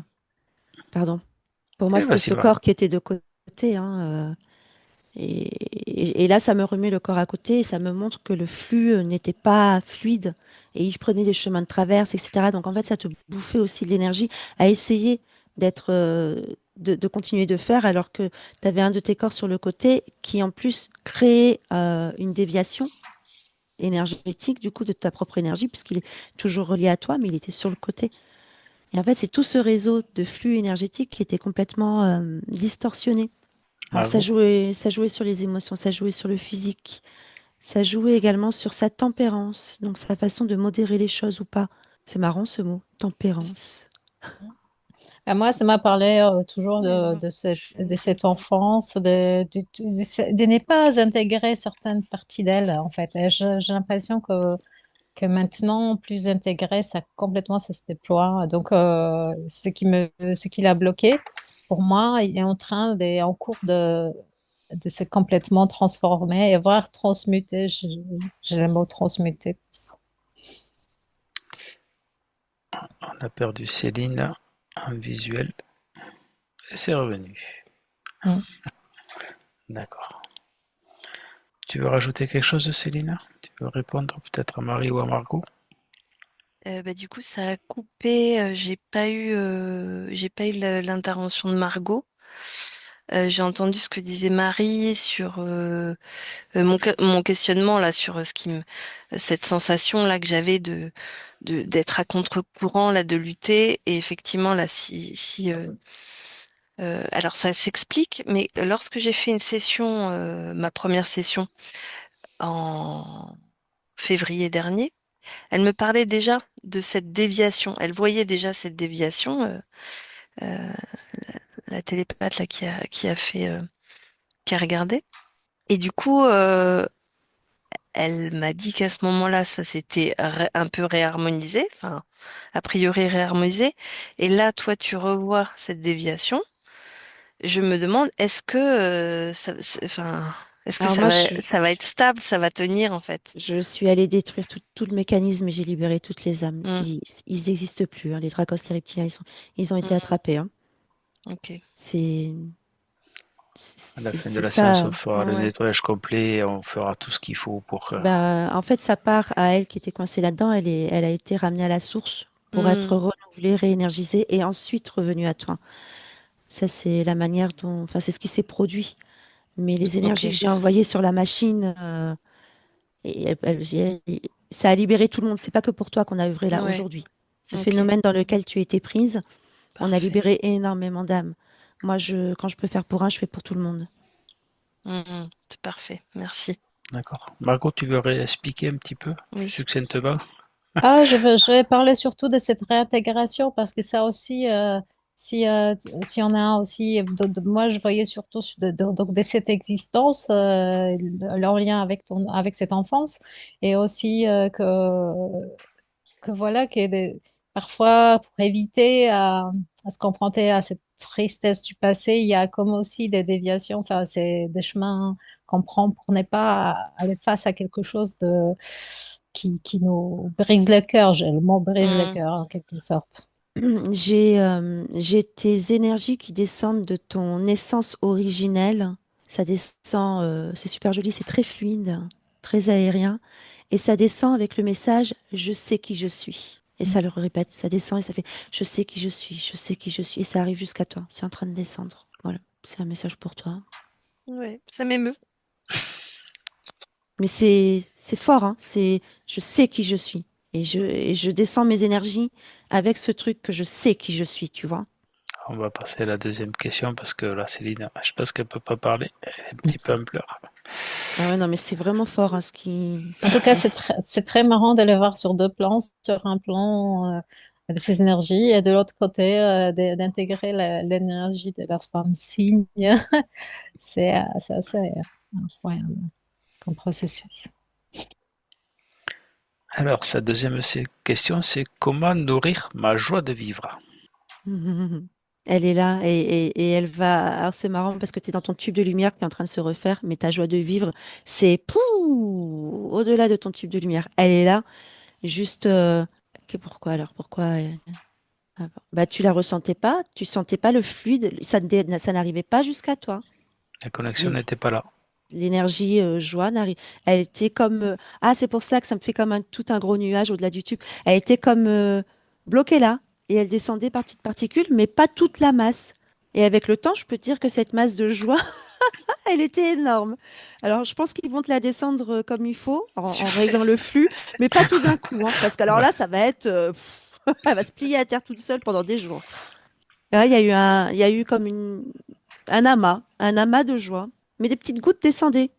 Pardon. Pour moi, Eh ben, c'était c'est ce vrai. corps qui était de côté, hein, et là, ça me remet le corps à côté et ça me montre que le flux n'était pas fluide et il prenait des chemins de traverse, etc. Donc, en fait, ça te bouffait aussi de l'énergie à essayer d'être, de continuer de faire alors que tu avais un de tes corps sur le côté qui, en plus, créait une déviation énergétique du coup de ta propre énergie puisqu'il est toujours relié à toi mais il était sur le côté et en fait c'est tout ce réseau de flux énergétique qui était complètement distorsionné. Alors Margot? ça jouait sur les émotions, ça jouait sur le physique, ça jouait également sur sa tempérance, donc sa façon de modérer les choses ou pas. C'est marrant ce mot, tempérance. Moi, ça m'a parlé toujours Mais bon, de cette enfance, de ne pas intégrer certaines parties d'elle, en fait. Et j'ai l'impression que maintenant, plus intégré, ça se déploie. Donc, ce qui l'a bloqué, pour moi, il est en cours de se complètement transformer et voire transmuter. J'ai le mot transmuter. On a perdu Céline en visuel et c'est revenu. Mm. D'accord. Tu veux rajouter quelque chose, Céline? Tu veux répondre peut-être à Marie ou à Margot? bah, du coup, ça a coupé. J'ai pas eu l'intervention de Margot. J'ai entendu ce que disait Marie sur mon questionnement là sur cette sensation là que j'avais d'être à contre-courant là, de lutter. Et effectivement là, alors ça s'explique, mais lorsque j'ai fait une session, ma première session en février dernier, elle me parlait déjà de cette déviation. Elle voyait déjà cette déviation, euh, la télépathe là qui a regardé. Et du coup, elle m'a dit qu'à ce moment-là, ça s'était un peu réharmonisé, enfin, a priori réharmonisé. Et là, toi, tu revois cette déviation. Je me demande, enfin, est-ce que Alors moi ça va être stable, ça va tenir en fait? je suis allée détruire tout le mécanisme et j'ai libéré toutes les âmes. Hmm, Ils n'existent plus, hein, les dragons et reptiliens, ils ont été hmm, attrapés, hein. ok. C'est À la fin de c'est la séance, on ça. fera le Ouais. nettoyage complet et on fera tout ce qu'il faut pour... Bah, en fait, sa part à elle qui était coincée là-dedans, elle a été ramenée à la source pour être Hmm, renouvelée, réénergisée et ensuite revenue à toi. Ça, c'est la manière dont, enfin, c'est ce qui s'est produit. Mais les énergies que ok. j'ai envoyées sur la machine, ça a libéré tout le monde. C'est pas que pour toi qu'on a œuvré là Ouais. aujourd'hui. Ce Ok. phénomène dans lequel tu étais prise, on a Parfait. libéré énormément d'âmes. Moi, quand je peux faire pour un, je fais pour tout le monde. C'est parfait. Merci. D'accord. Margot, tu veux réexpliquer un petit peu, Oui. succinctement? Je vais parler surtout de cette réintégration parce que ça aussi, si on a aussi, moi je voyais surtout donc de cette existence, leur lien avec avec cette enfance et aussi que voilà, parfois, pour éviter à se confronter à cette tristesse du passé, il y a comme aussi des déviations, enfin, c'est des chemins qu'on prend pour ne pas aller face à quelque chose qui nous brise le cœur. Le mot brise le Mm. cœur, en quelque sorte. J'ai tes énergies qui descendent de ton essence originelle. Ça descend, c'est super joli, c'est très fluide, très aérien. Et ça descend avec le message je sais qui je suis. Et ça le répète, ça descend et ça fait je sais qui je suis, je sais qui je suis. Et ça arrive jusqu'à toi, c'est en train de descendre. Voilà, c'est un message pour toi. Ouais, ça m'émeut. Mais c'est fort, hein. C'est je sais qui je suis. Et je descends mes énergies avec ce truc que je sais qui je suis, tu vois. On va passer à la deuxième question parce que là, Céline, je pense qu'elle peut pas parler. Elle est un petit peu en pleurs. Ah ouais, non, mais c'est vraiment fort hein, ce En qui tout se cas, passe. c'est très marrant de les voir sur deux plans, sur un plan de ces énergies et de l'autre côté d'intégrer l'énergie de la femme cygne. C'est assez incroyable comme processus. Alors, sa deuxième question, c'est comment nourrir ma joie de vivre? Elle est là et elle va. Alors c'est marrant parce que tu es dans ton tube de lumière qui est en train de se refaire, mais ta joie de vivre, c'est pouh, au-delà de ton tube de lumière. Elle est là, juste. Pourquoi alors? Pourquoi? Bah, tu la ressentais pas, tu sentais pas le fluide, ça n'arrivait pas jusqu'à toi. La connexion Les- n'était pas là. L'énergie joie n'arrive. Elle était comme. Ah, c'est pour ça que ça me fait comme tout un gros nuage au-delà du tube. Elle était comme bloquée là et elle descendait par petites particules, mais pas toute la masse. Et avec le temps, je peux te dire que cette masse de joie, elle était énorme. Alors, je pense qu'ils vont te la descendre comme il faut, en Super. réglant le flux, mais pas tout d'un coup, hein, parce qu'alors Ouais. là, ça va être. Elle va se plier à terre toute seule pendant des jours. Là, il y a eu comme un amas de joie, mais des petites gouttes descendaient.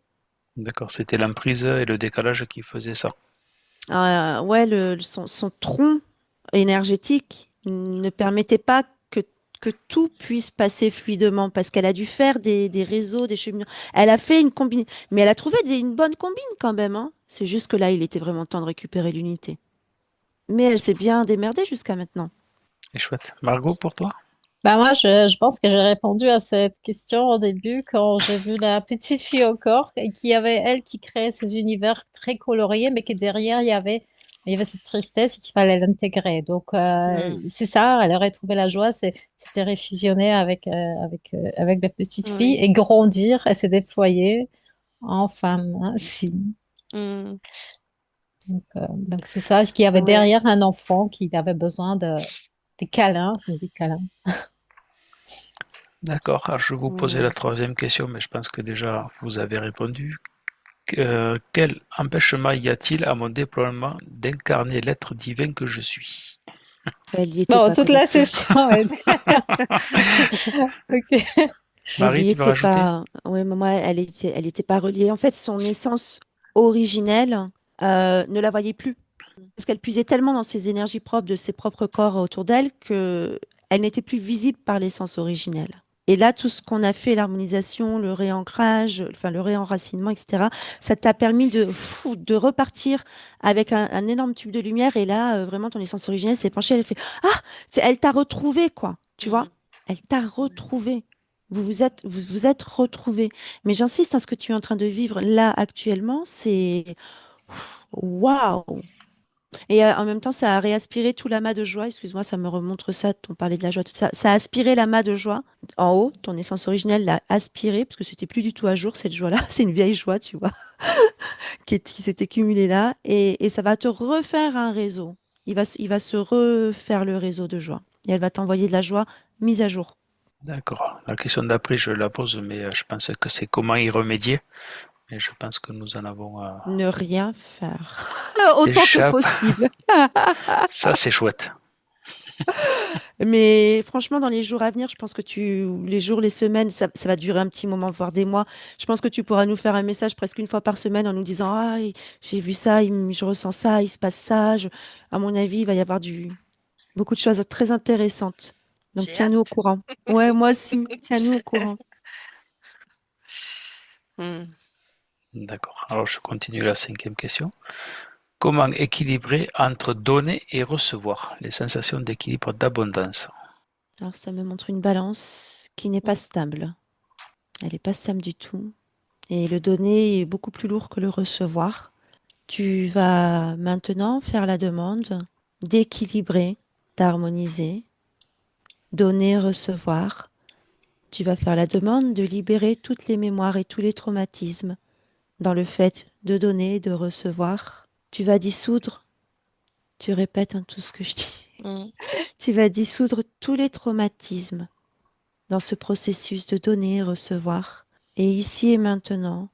D'accord, c'était l'emprise et le décalage qui faisaient ça. Ouais, son tronc énergétique ne permettait pas que tout puisse passer fluidement parce qu'elle a dû faire des réseaux, des chemins. Elle a fait une combine, mais elle a trouvé une bonne combine quand même, hein. C'est juste que là, il était vraiment temps de récupérer l'unité. Mais elle s'est bien démerdée jusqu'à maintenant. C'est chouette. Margot, pour toi? Bah moi, je pense que j'ai répondu à cette question au début quand j'ai vu la petite fille au corps et qui avait, elle, qui créait ces univers très coloriés, mais que derrière, il y avait cette tristesse et qu'il fallait l'intégrer. Donc, Mm. c'est ça, elle aurait trouvé la joie, c'était réfusionner avec la petite fille Oui. et grandir et se déployer en femme, hein, si. Mm. Donc c'est ça, ce qu'il y avait Ouais. derrière un enfant qui avait besoin de câlins, c'est du câlin. D'accord. Alors, je vais vous poser la Mm. troisième question, mais je pense que déjà vous avez répondu. Quel empêchement y a-t-il à mon déploiement d'incarner l'être divin que je suis? Elle n'y était Bon, pas toute la connectée. session est... Ok. Elle Marie, y tu veux était rajouter? pas. Ouais, mais moi, elle était pas reliée. En fait, son essence originelle ne la voyait plus. Parce qu'elle puisait tellement dans ses énergies propres de ses propres corps autour d'elle que elle n'était plus visible par l'essence originelle. Et là, tout ce qu'on a fait, l'harmonisation, le réancrage, enfin le réenracinement, etc., ça t'a permis de repartir avec un énorme tube de lumière. Et là, vraiment, ton essence originelle s'est penchée. Elle fait ah, elle t'a retrouvé, quoi. Tu vois? Mm. Elle t'a retrouvé. Vous êtes retrouvés. Mais j'insiste, hein, ce que tu es en train de vivre là actuellement, c'est waouh! Et en même temps, ça a réaspiré tout l'amas de joie. Excuse-moi, ça me remontre ça, on parlait de la joie, tout ça. Ça a aspiré l'amas de joie en haut. Ton essence originelle l'a aspiré, parce que c'était plus du tout à jour, cette joie-là. C'est une vieille joie, tu vois, qui s'était cumulée là. Et ça va te refaire un réseau. Il va se refaire le réseau de joie. Et elle va t'envoyer de la joie mise à jour. D'accord. La question d'après, je la pose, mais je pense que c'est comment y remédier. Et je pense que nous en avons Ne rien faire. Autant que déjà. possible. Ça, c'est chouette. Mais franchement, dans les jours à venir, je pense que les jours, les semaines, ça va durer un petit moment, voire des mois. Je pense que tu pourras nous faire un message presque une fois par semaine en nous disant, ah, j'ai vu ça, je ressens ça, il se passe ça. À mon avis, il va y avoir beaucoup de choses très intéressantes. Donc, J'ai tiens-nous au hâte. courant. Ouais, moi aussi, tiens-nous au courant. Mm. D'accord. Alors, je continue la cinquième question. Comment équilibrer entre donner et recevoir? Les sensations d'équilibre, d'abondance. Alors ça me montre une balance qui n'est pas stable. Elle n'est pas stable du tout. Et le donner est beaucoup plus lourd que le recevoir. Tu vas maintenant faire la demande d'équilibrer, d'harmoniser, donner, recevoir. Tu vas faire la demande de libérer toutes les mémoires et tous les traumatismes dans le fait de donner, de recevoir. Tu vas dissoudre, tu répètes tout ce que je dis, Mm. tu vas dissoudre tous les traumatismes dans ce processus de donner et recevoir. Et ici et maintenant,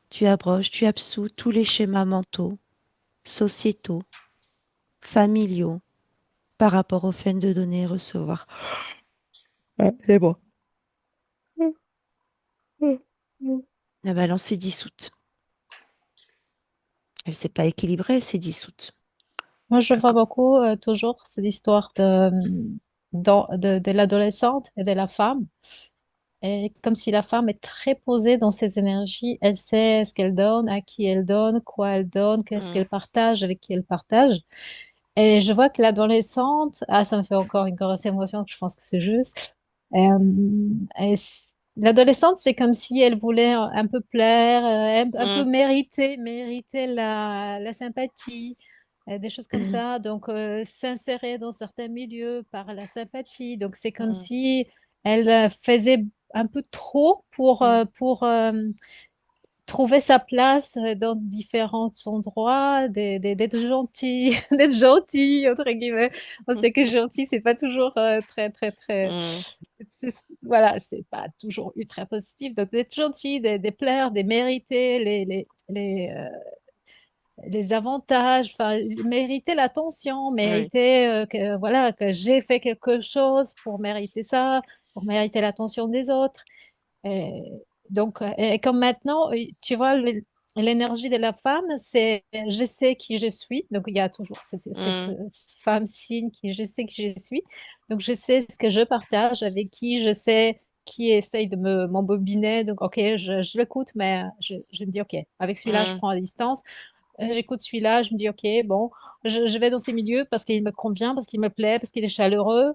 tu abroges, tu absous tous les schémas mentaux, sociétaux, familiaux, par rapport au fait de donner et recevoir. C'est bon. La balance est dissoute. Elle s'est pas équilibrée, elle s'est dissoute. Moi, je vois D'accord. beaucoup toujours cette histoire de l'adolescente et de la femme. Et comme si la femme est très posée dans ses énergies, elle sait ce qu'elle donne, à qui elle donne, quoi elle donne, qu'est-ce Mm. qu'elle partage, avec qui elle partage. Et je vois que l'adolescente, ah, ça me fait encore une grosse émotion, que je pense que c'est juste. L'adolescente, c'est comme si elle voulait un peu plaire, un peu Mm. mériter la sympathie, des choses comme ça. Donc, s'insérer dans certains milieux par la sympathie. Donc, c'est comme Mm. si elle faisait un peu trop Mm. pour trouver sa place dans différents endroits, d'être gentil, d'être gentil, entre guillemets. On sait que gentil, c'est pas toujours très. Mm. Voilà, c'est pas toujours ultra positif. Donc, d'être gentil, de plaire, de mériter les avantages, enfin, mériter l'attention, Oui. mériter voilà, que j'ai fait quelque chose pour mériter ça, pour mériter l'attention des autres. Et donc, et comme maintenant, tu vois, l'énergie de la femme, c'est je sais qui je suis. Donc, il y a toujours cette Mm. femme signe qui je sais qui je suis. Donc, je sais ce que je partage, avec qui je sais qui essaye de m'embobiner. Donc, OK, je l'écoute, mais je me dis, OK, avec celui-là, je Mm. prends à distance. J'écoute celui-là, je me dis, OK, bon, je vais dans ces milieux parce qu'il me convient, parce qu'il me plaît, parce qu'il est chaleureux.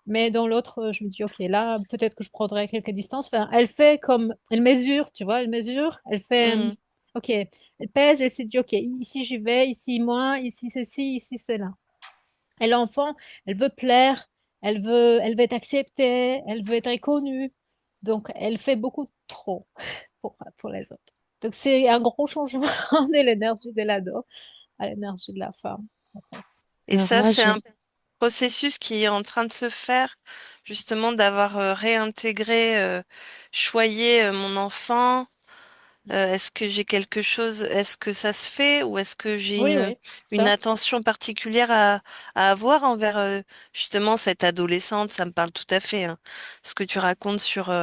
Mais dans l'autre, je me dis, OK, là, peut-être que je prendrai quelques distances. Enfin, elle fait comme, elle mesure, tu vois, elle mesure, elle fait, Mm. OK, elle pèse, elle s'est dit, OK, ici j'y vais, ici moins, ici ceci, ici cela. Et l'enfant, elle veut plaire, elle veut être acceptée, elle veut être reconnue. Donc, elle fait beaucoup trop pour les autres. Donc, c'est un gros changement de l'énergie de l'ado à l'énergie de la femme, en fait. Et Alors ça, moi, c'est je... un processus qui est en train de se faire, justement, d'avoir réintégré, choyé mon enfant. Est-ce que j'ai quelque chose, est-ce que ça se fait ou est-ce que j'ai Oui, oui, une ça. attention particulière à avoir envers justement cette adolescente? Ça me parle tout à fait, hein. Ce que tu racontes sur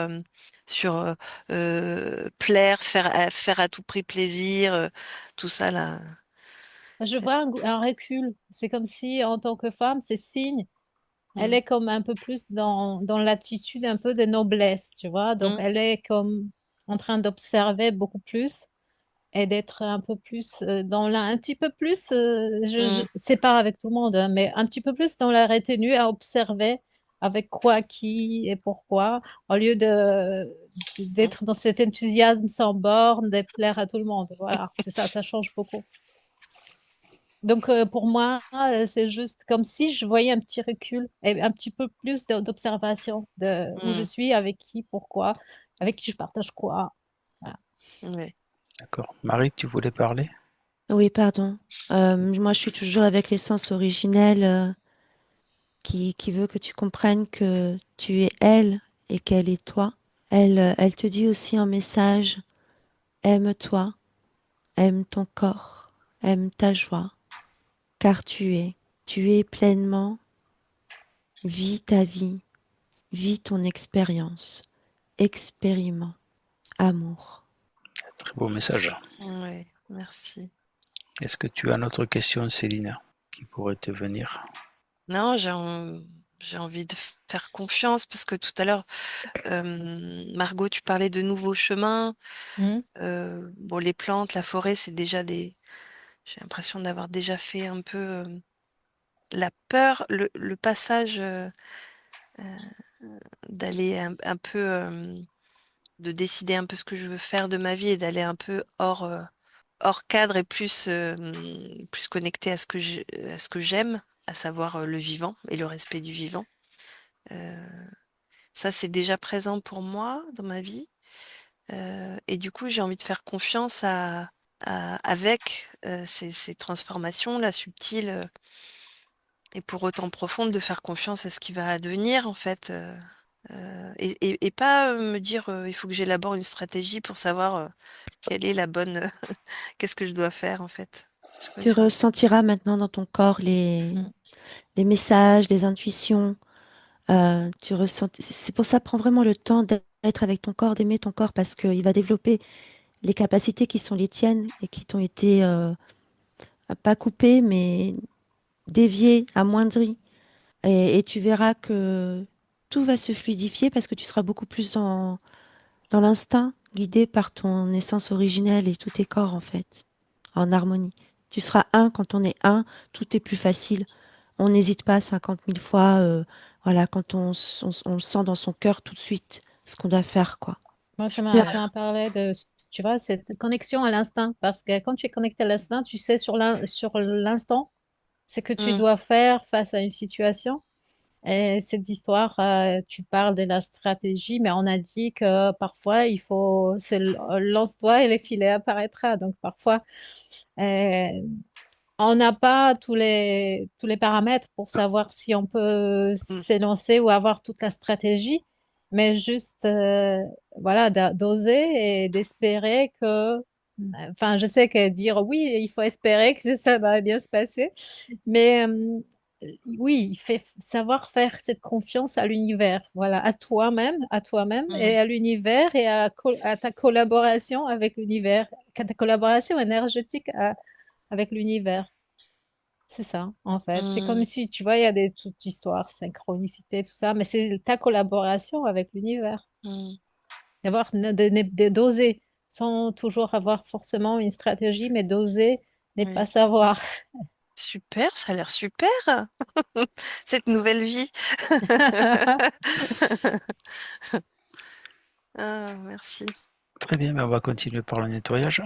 plaire, faire à tout prix plaisir, tout ça là. Je vois un recul. C'est comme si, en tant que femme, c'est signe. Elle Mm. est comme un peu plus dans l'attitude un peu de noblesse, tu vois. Donc, Mm. elle est comme en train d'observer beaucoup plus et d'être un peu plus un petit peu plus, Mm. c'est pas avec tout le monde, hein, mais un petit peu plus dans la retenue à observer avec quoi, qui et pourquoi, au lieu Mm. d'être dans cet enthousiasme sans borne, de plaire à tout le monde. Voilà, c'est ça, ça change beaucoup. Donc, pour moi, c'est juste comme si je voyais un petit recul et un petit peu plus d'observation de où je Mm. suis, avec qui, pourquoi, avec qui je partage quoi. Voilà. Ouais. D'accord. Marie, tu voulais parler? Oui, pardon. Moi, je suis toujours avec l'essence originelle qui veut que tu comprennes que tu es elle et qu'elle est toi. Elle te dit aussi en message, aime-toi, aime ton corps, aime ta joie, car tu es pleinement, vis ta vie, vis ton expérience, expérimente, amour. Très beau message. Ouais. Merci. Est-ce que tu as une autre question, Céline, qui pourrait te venir? Non, j'ai envie de faire confiance parce que tout à l'heure, Margot, tu parlais de nouveaux chemins. Mhm. Bon, les plantes, la forêt, c'est déjà j'ai l'impression d'avoir déjà fait un peu la peur, le passage d'aller un peu, de décider un peu ce que je veux faire de ma vie et d'aller un peu hors cadre et plus connecté à ce que j'aime, à savoir le vivant et le respect du vivant. Euh, Ça, c'est déjà présent pour moi dans ma vie. Et du coup, j'ai envie de faire confiance avec ces transformations, là, subtiles, et pour autant profondes, de faire confiance à ce qui va advenir, en fait. Et pas me dire, il faut que j'élabore une stratégie pour savoir quelle est la bonne, qu'est-ce que je dois faire, en fait. Je crois que Tu ressentiras maintenant dans ton corps Mm. les messages, les intuitions. Tu ressens... C'est pour ça, prends vraiment le temps d'être avec ton corps, d'aimer ton corps, parce qu'il va développer les capacités qui sont les tiennes et qui t'ont été pas coupées, mais déviées, amoindries. Et tu verras que tout va se fluidifier parce que tu seras beaucoup plus dans l'instinct, guidé par ton essence originelle et tous tes corps, en fait, en harmonie. Tu seras un quand on est un, tout est plus facile. On n'hésite pas 50 000 fois, voilà, quand on le sent dans son cœur tout de suite, ce qu'on doit faire, quoi. Moi, ça m'a super. parlé de, tu vois, cette connexion à l'instinct. Parce que quand tu es connecté à l'instinct, tu sais sur l'instant ce que tu Mm, dois faire face à une situation. Et cette histoire, tu parles de la stratégie, mais on a dit que parfois, il faut, lance-toi et le filet apparaîtra. Donc, parfois, euh, on n'a pas tous les paramètres pour savoir si on peut mm, s'élancer ou avoir toute la stratégie, mais juste voilà, d'oser et d'espérer que, enfin, je sais que dire oui, il faut espérer que ça va bien se passer, mais oui, il fait savoir faire cette confiance à l'univers, voilà, à toi-même et mm. à l'univers et à ta collaboration avec l'univers, à ta collaboration énergétique avec l'univers. C'est ça, en fait. C'est comme Mm, si, tu vois, il y a des toutes histoires, synchronicité, tout ça, mais c'est ta collaboration avec l'univers. mm. D'oser, sans toujours avoir forcément une stratégie, mais d'oser n'est pas Oui. savoir. Super, ça a l'air super, cette nouvelle vie. Ah, merci. Très bien, mais on va continuer par le nettoyage.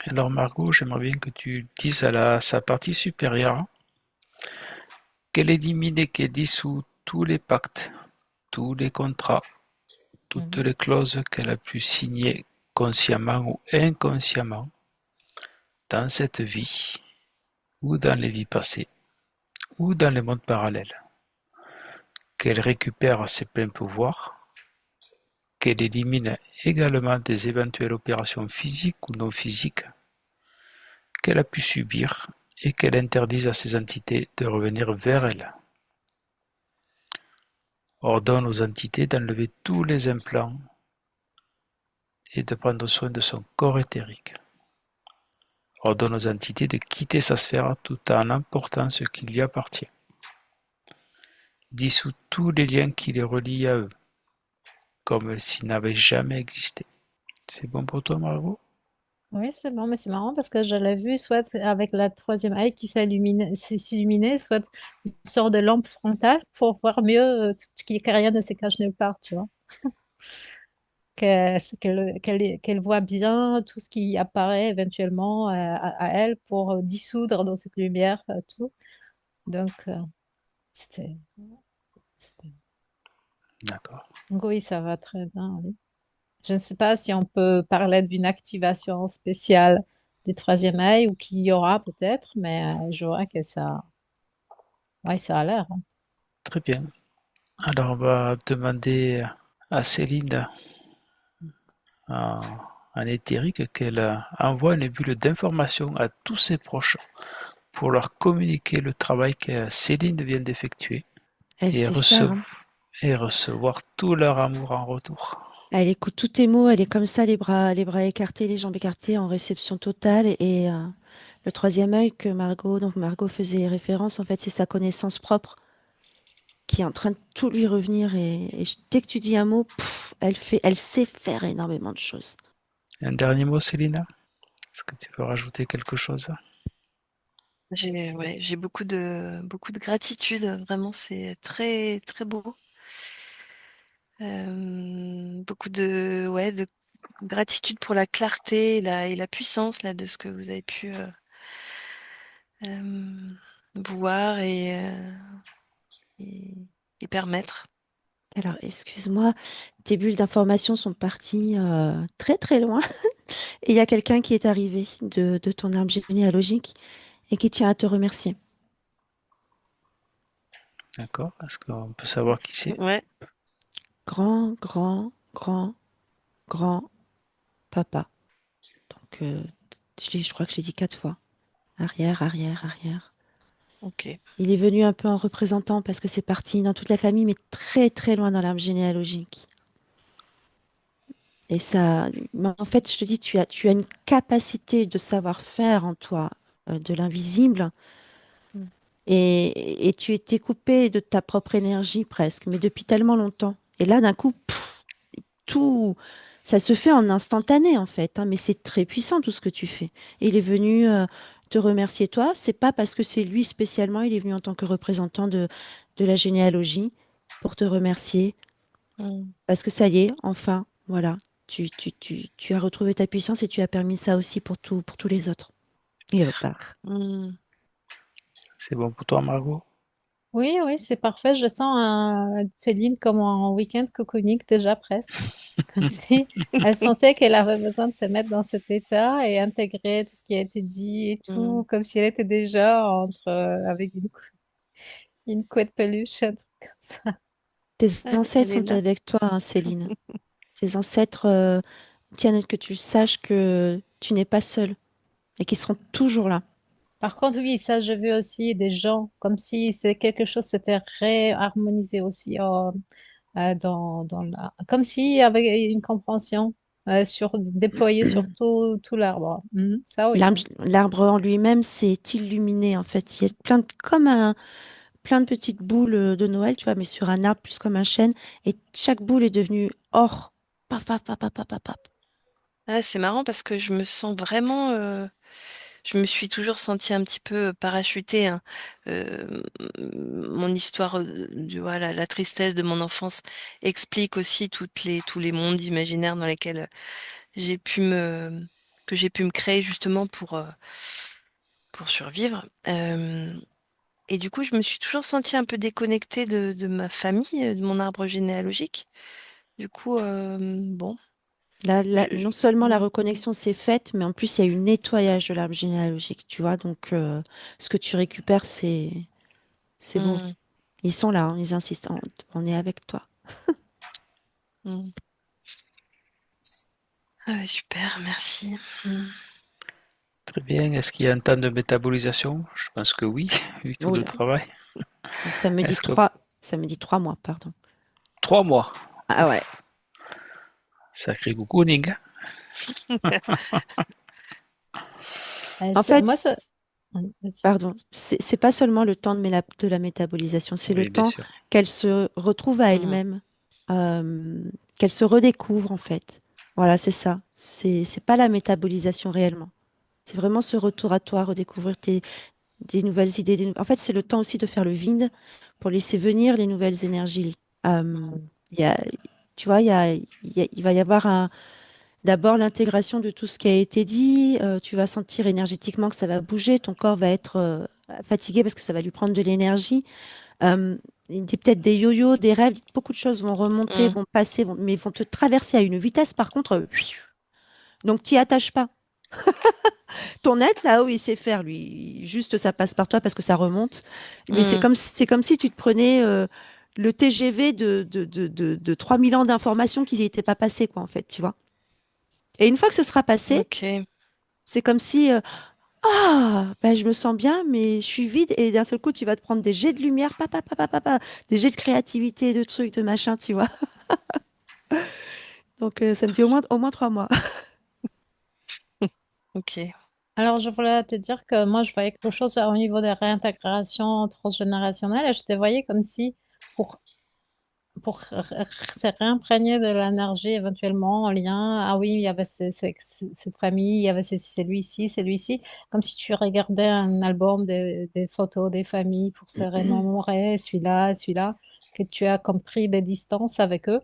Alors Margot, j'aimerais bien que tu dises sa partie supérieure qu'elle élimine et qu'elle dissout tous les pactes, tous les contrats, toutes Mhm. les clauses qu'elle a pu signer consciemment ou inconsciemment dans cette vie ou dans les vies passées ou dans les mondes parallèles, qu'elle récupère ses pleins pouvoirs, qu'elle élimine également des éventuelles opérations physiques ou non physiques qu'elle a pu subir et qu'elle interdise à ces entités de revenir vers elle. Ordonne aux entités d'enlever tous les implants et de prendre soin de son corps éthérique. Ordonne aux entités de quitter sa sphère tout en emportant ce qui lui appartient. Dissout tous les liens qui les relient à eux, comme s'ils n'avaient jamais existé. C'est bon pour toi, Margot? Oui, c'est bon, mais c'est marrant parce que je l'ai vu soit avec la troisième œil qui s'illuminait, soit une sorte de lampe frontale pour voir mieux, que rien ne se cache nulle part, tu vois. Qu'elle voit bien tout ce qui apparaît éventuellement à elle pour dissoudre dans cette lumière tout. Donc, c'était, c'était- D'accord. donc oui, ça va très bien, oui. Je ne sais pas si on peut parler d'une activation spéciale du troisième œil ou qu'il y aura peut-être, mais je vois que ça, ouais, ça a l'air, hein. Très bien. Alors, on va demander à Céline en, en éthérique qu'elle envoie une bulle d'information à tous ses proches pour leur communiquer le travail que Céline vient d'effectuer Elle et, sait faire, hein. et recevoir tout leur amour en retour. Elle écoute tous tes mots, elle est comme ça, les bras écartés, les jambes écartées, en réception totale. Et le troisième œil que Margot faisait référence, en fait, c'est sa connaissance propre qui est en train de tout lui revenir. Dès que tu dis un mot, elle sait faire énormément de choses. Un dernier mot, Céline? que tu veux rajouter quelque chose? J'ai beaucoup de gratitude. Vraiment, c'est très, très beau. Beaucoup de gratitude pour la clarté et la puissance là, de ce que vous avez pu euh, voir et, et permettre. Alors, excuse-moi, tes bulles d'information sont parties très très loin et il y a quelqu'un qui est arrivé de ton arbre généalogique et qui tient à te remercier. D'accord? Est-ce qu'on peut savoir qui c'est? Ouais, Grand, grand, grand, grand papa. Donc, je crois que je l'ai dit 4 fois. Arrière, arrière, arrière. ok. Il est venu un peu en représentant parce que c'est parti dans toute la famille, mais très très loin dans l'arbre généalogique. Et ça, mais en fait, je te dis, tu as une capacité de savoir-faire en toi, de l'invisible, Mm. et tu étais coupé de ta propre énergie presque, mais depuis tellement longtemps. Et là, d'un coup, tout, ça se fait en instantané en fait, hein, mais c'est très puissant tout ce que tu fais. Et il est venu te remercier toi. C'est pas parce que c'est lui spécialement, il est venu en tant que représentant de la généalogie pour te remercier Mm. parce que ça y est, enfin, voilà, tu as retrouvé ta puissance et tu as permis ça aussi pour tous les autres. Il repart. Mm. C'est bon pour toi, Margot? Oui, oui, c'est parfait. Je sens Céline comme en week-end cocooning déjà presque. Comme si elle sentait qu'elle avait besoin de se mettre dans cet état et intégrer tout ce qui a été dit et Mm. tout, comme si elle était déjà avec une couette peluche, un truc comme ça. Tes Elle ancêtres est sont là. avec toi, hein, Céline. Tes ancêtres tiennent à ce que tu saches que tu n'es pas seule et qu'ils seront toujours là. Par contre, oui, ça, j'ai vu aussi des gens, comme si c'est quelque chose s'était réharmonisé aussi comme s'il y avait une compréhension déployée sur tout l'arbre. Mhm, ça, oui. L'arbre en lui-même s'est illuminé en fait. Il y a plein de petites boules de Noël, tu vois, mais sur un arbre plus comme un chêne. Et chaque boule est devenue or. Paf, paf, paf, paf, paf, paf, paf. Ah, c'est marrant parce que je me sens vraiment. Je me suis toujours sentie un petit peu parachutée, hein. Euh, Mon histoire, voilà, la tristesse de mon enfance explique aussi tous les mondes imaginaires dans lesquels j'ai pu me, que j'ai pu me créer justement pour survivre. Et du coup, je me suis toujours sentie un peu déconnectée de ma famille, de mon arbre généalogique. Du coup, bon, Non seulement la mm, reconnexion s'est faite, mais en plus il y a eu nettoyage de l'arbre généalogique, tu vois. Donc ce que tu récupères, c'est beau. mm, Ils sont là, hein, ils insistent. On est avec toi. mm. Ah ouais, super, merci. Mm. Très bien. Est-ce qu'il y a un temps de métabolisation? Je pense que oui, vu tout le Oui, travail. Est-ce que ça me dit 3 mois, pardon. 3 mois? Ah ouais. Sacré cocooning. En fait, Moi, ça. Vas-y. pardon, c'est pas seulement le temps de la métabolisation, c'est le Oui, bien temps sûr. qu'elle se retrouve à Mm. elle-même, euh, qu'elle se redécouvre en fait. Voilà, c'est ça. C'est pas la métabolisation réellement. C'est vraiment ce retour à toi, redécouvrir des nouvelles idées. En fait, c'est le temps aussi de faire le vide pour laisser venir les nouvelles énergies. Euh, il y a, tu vois, il va y avoir d'abord l'intégration de tout ce qui a été dit. Tu vas sentir énergétiquement que ça va bouger. Ton corps va être fatigué parce que ça va lui prendre de l'énergie. Euh, peut-être des yo-yo, des rêves. Beaucoup de choses vont remonter, Mm. vont passer, mais vont te traverser à une vitesse, par contre. Donc, t'y attaches pas. Ton aide, là, où il sait faire, lui, juste ça passe par toi parce que ça remonte. Mais Mm. c'est comme si tu te prenais le TGV de 3000 ans d'informations qui n'y étaient pas passées, quoi, en fait, tu vois. Et une fois que ce sera passé, Ok. c'est comme si, ah, ben, je me sens bien, mais je suis vide. Et d'un seul coup, tu vas te prendre des jets de lumière, des jets de créativité, de trucs, de machin, tu vois. Donc, ça me dit au moins 3 mois. Ok. Alors, je voulais te dire que moi, je voyais quelque chose au niveau des réintégrations transgénérationnelles et je te voyais comme si pour pour se réimprégner de l'énergie éventuellement en lien. Ah oui, il y avait cette famille, il y avait celui-ci, celui-ci. Comme si tu regardais un album des photos des familles pour se remémorer celui-là, celui-là, que tu as compris des distances avec eux.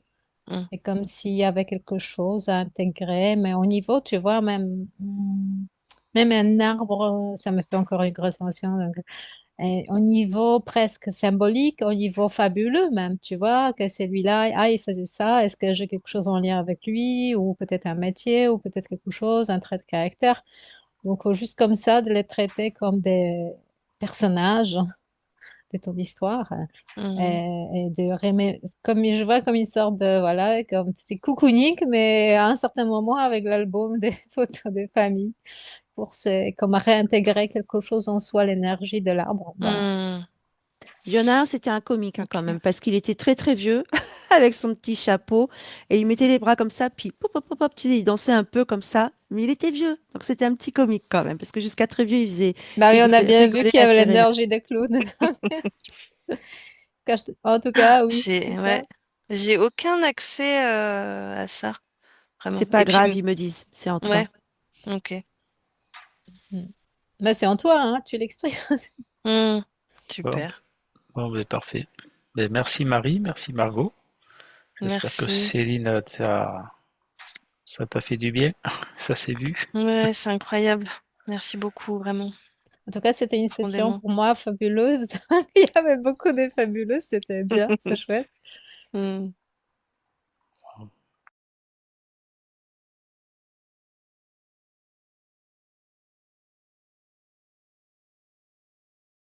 Mm. Et comme s'il y avait quelque chose à intégrer. Mais au niveau, tu vois, même un arbre, ça me fait encore une grosse émotion. Donc, et au niveau presque symbolique, au niveau fabuleux même, tu vois, que celui-là, ah, il faisait ça, est-ce que j'ai quelque chose en lien avec lui, ou peut-être un métier, ou peut-être quelque chose, un trait de caractère. Donc, juste comme ça, de les traiter comme des personnages de ton histoire. Mm. Et comme je vois comme une sorte de, voilà, comme c'est cocooning, mais à un certain moment avec l'album des photos de famille, pour comme réintégrer quelque chose en soi, l'énergie de l'arbre. Voilà. Mm. Il y en a un, c'était un comique hein, quand Ok. même, parce qu'il était très très vieux, avec son petit chapeau, et il mettait les bras comme ça, puis pop, pop, pop, pop, tu sais, il dansait un peu comme ça, mais il était vieux, donc c'était un petit comique quand même, parce que jusqu'à très vieux, il faisait Bah oui, on a bien vu rigoler qu'il y la avait sirène. l'énergie de clown. En tout cas, oui, J'ai c'est ouais, ça. j'ai aucun accès à ça, C'est vraiment. pas Et puis, grave, ils me disent, c'est en toi. ouais, ok. Mm. Bah, c'est en toi, hein, tu l'exprimes. Mm. Bon, Super. bon, ben, parfait. Ben, merci Marie, merci Margot. J'espère que Merci. Céline, ça t'a fait du bien. Ça s'est vu. Ouais, c'est incroyable. Merci beaucoup, vraiment, En tout cas, c'était une session profondément. pour moi fabuleuse. Il y avait beaucoup de fabuleux, c'était bien, c'est chouette. Mm.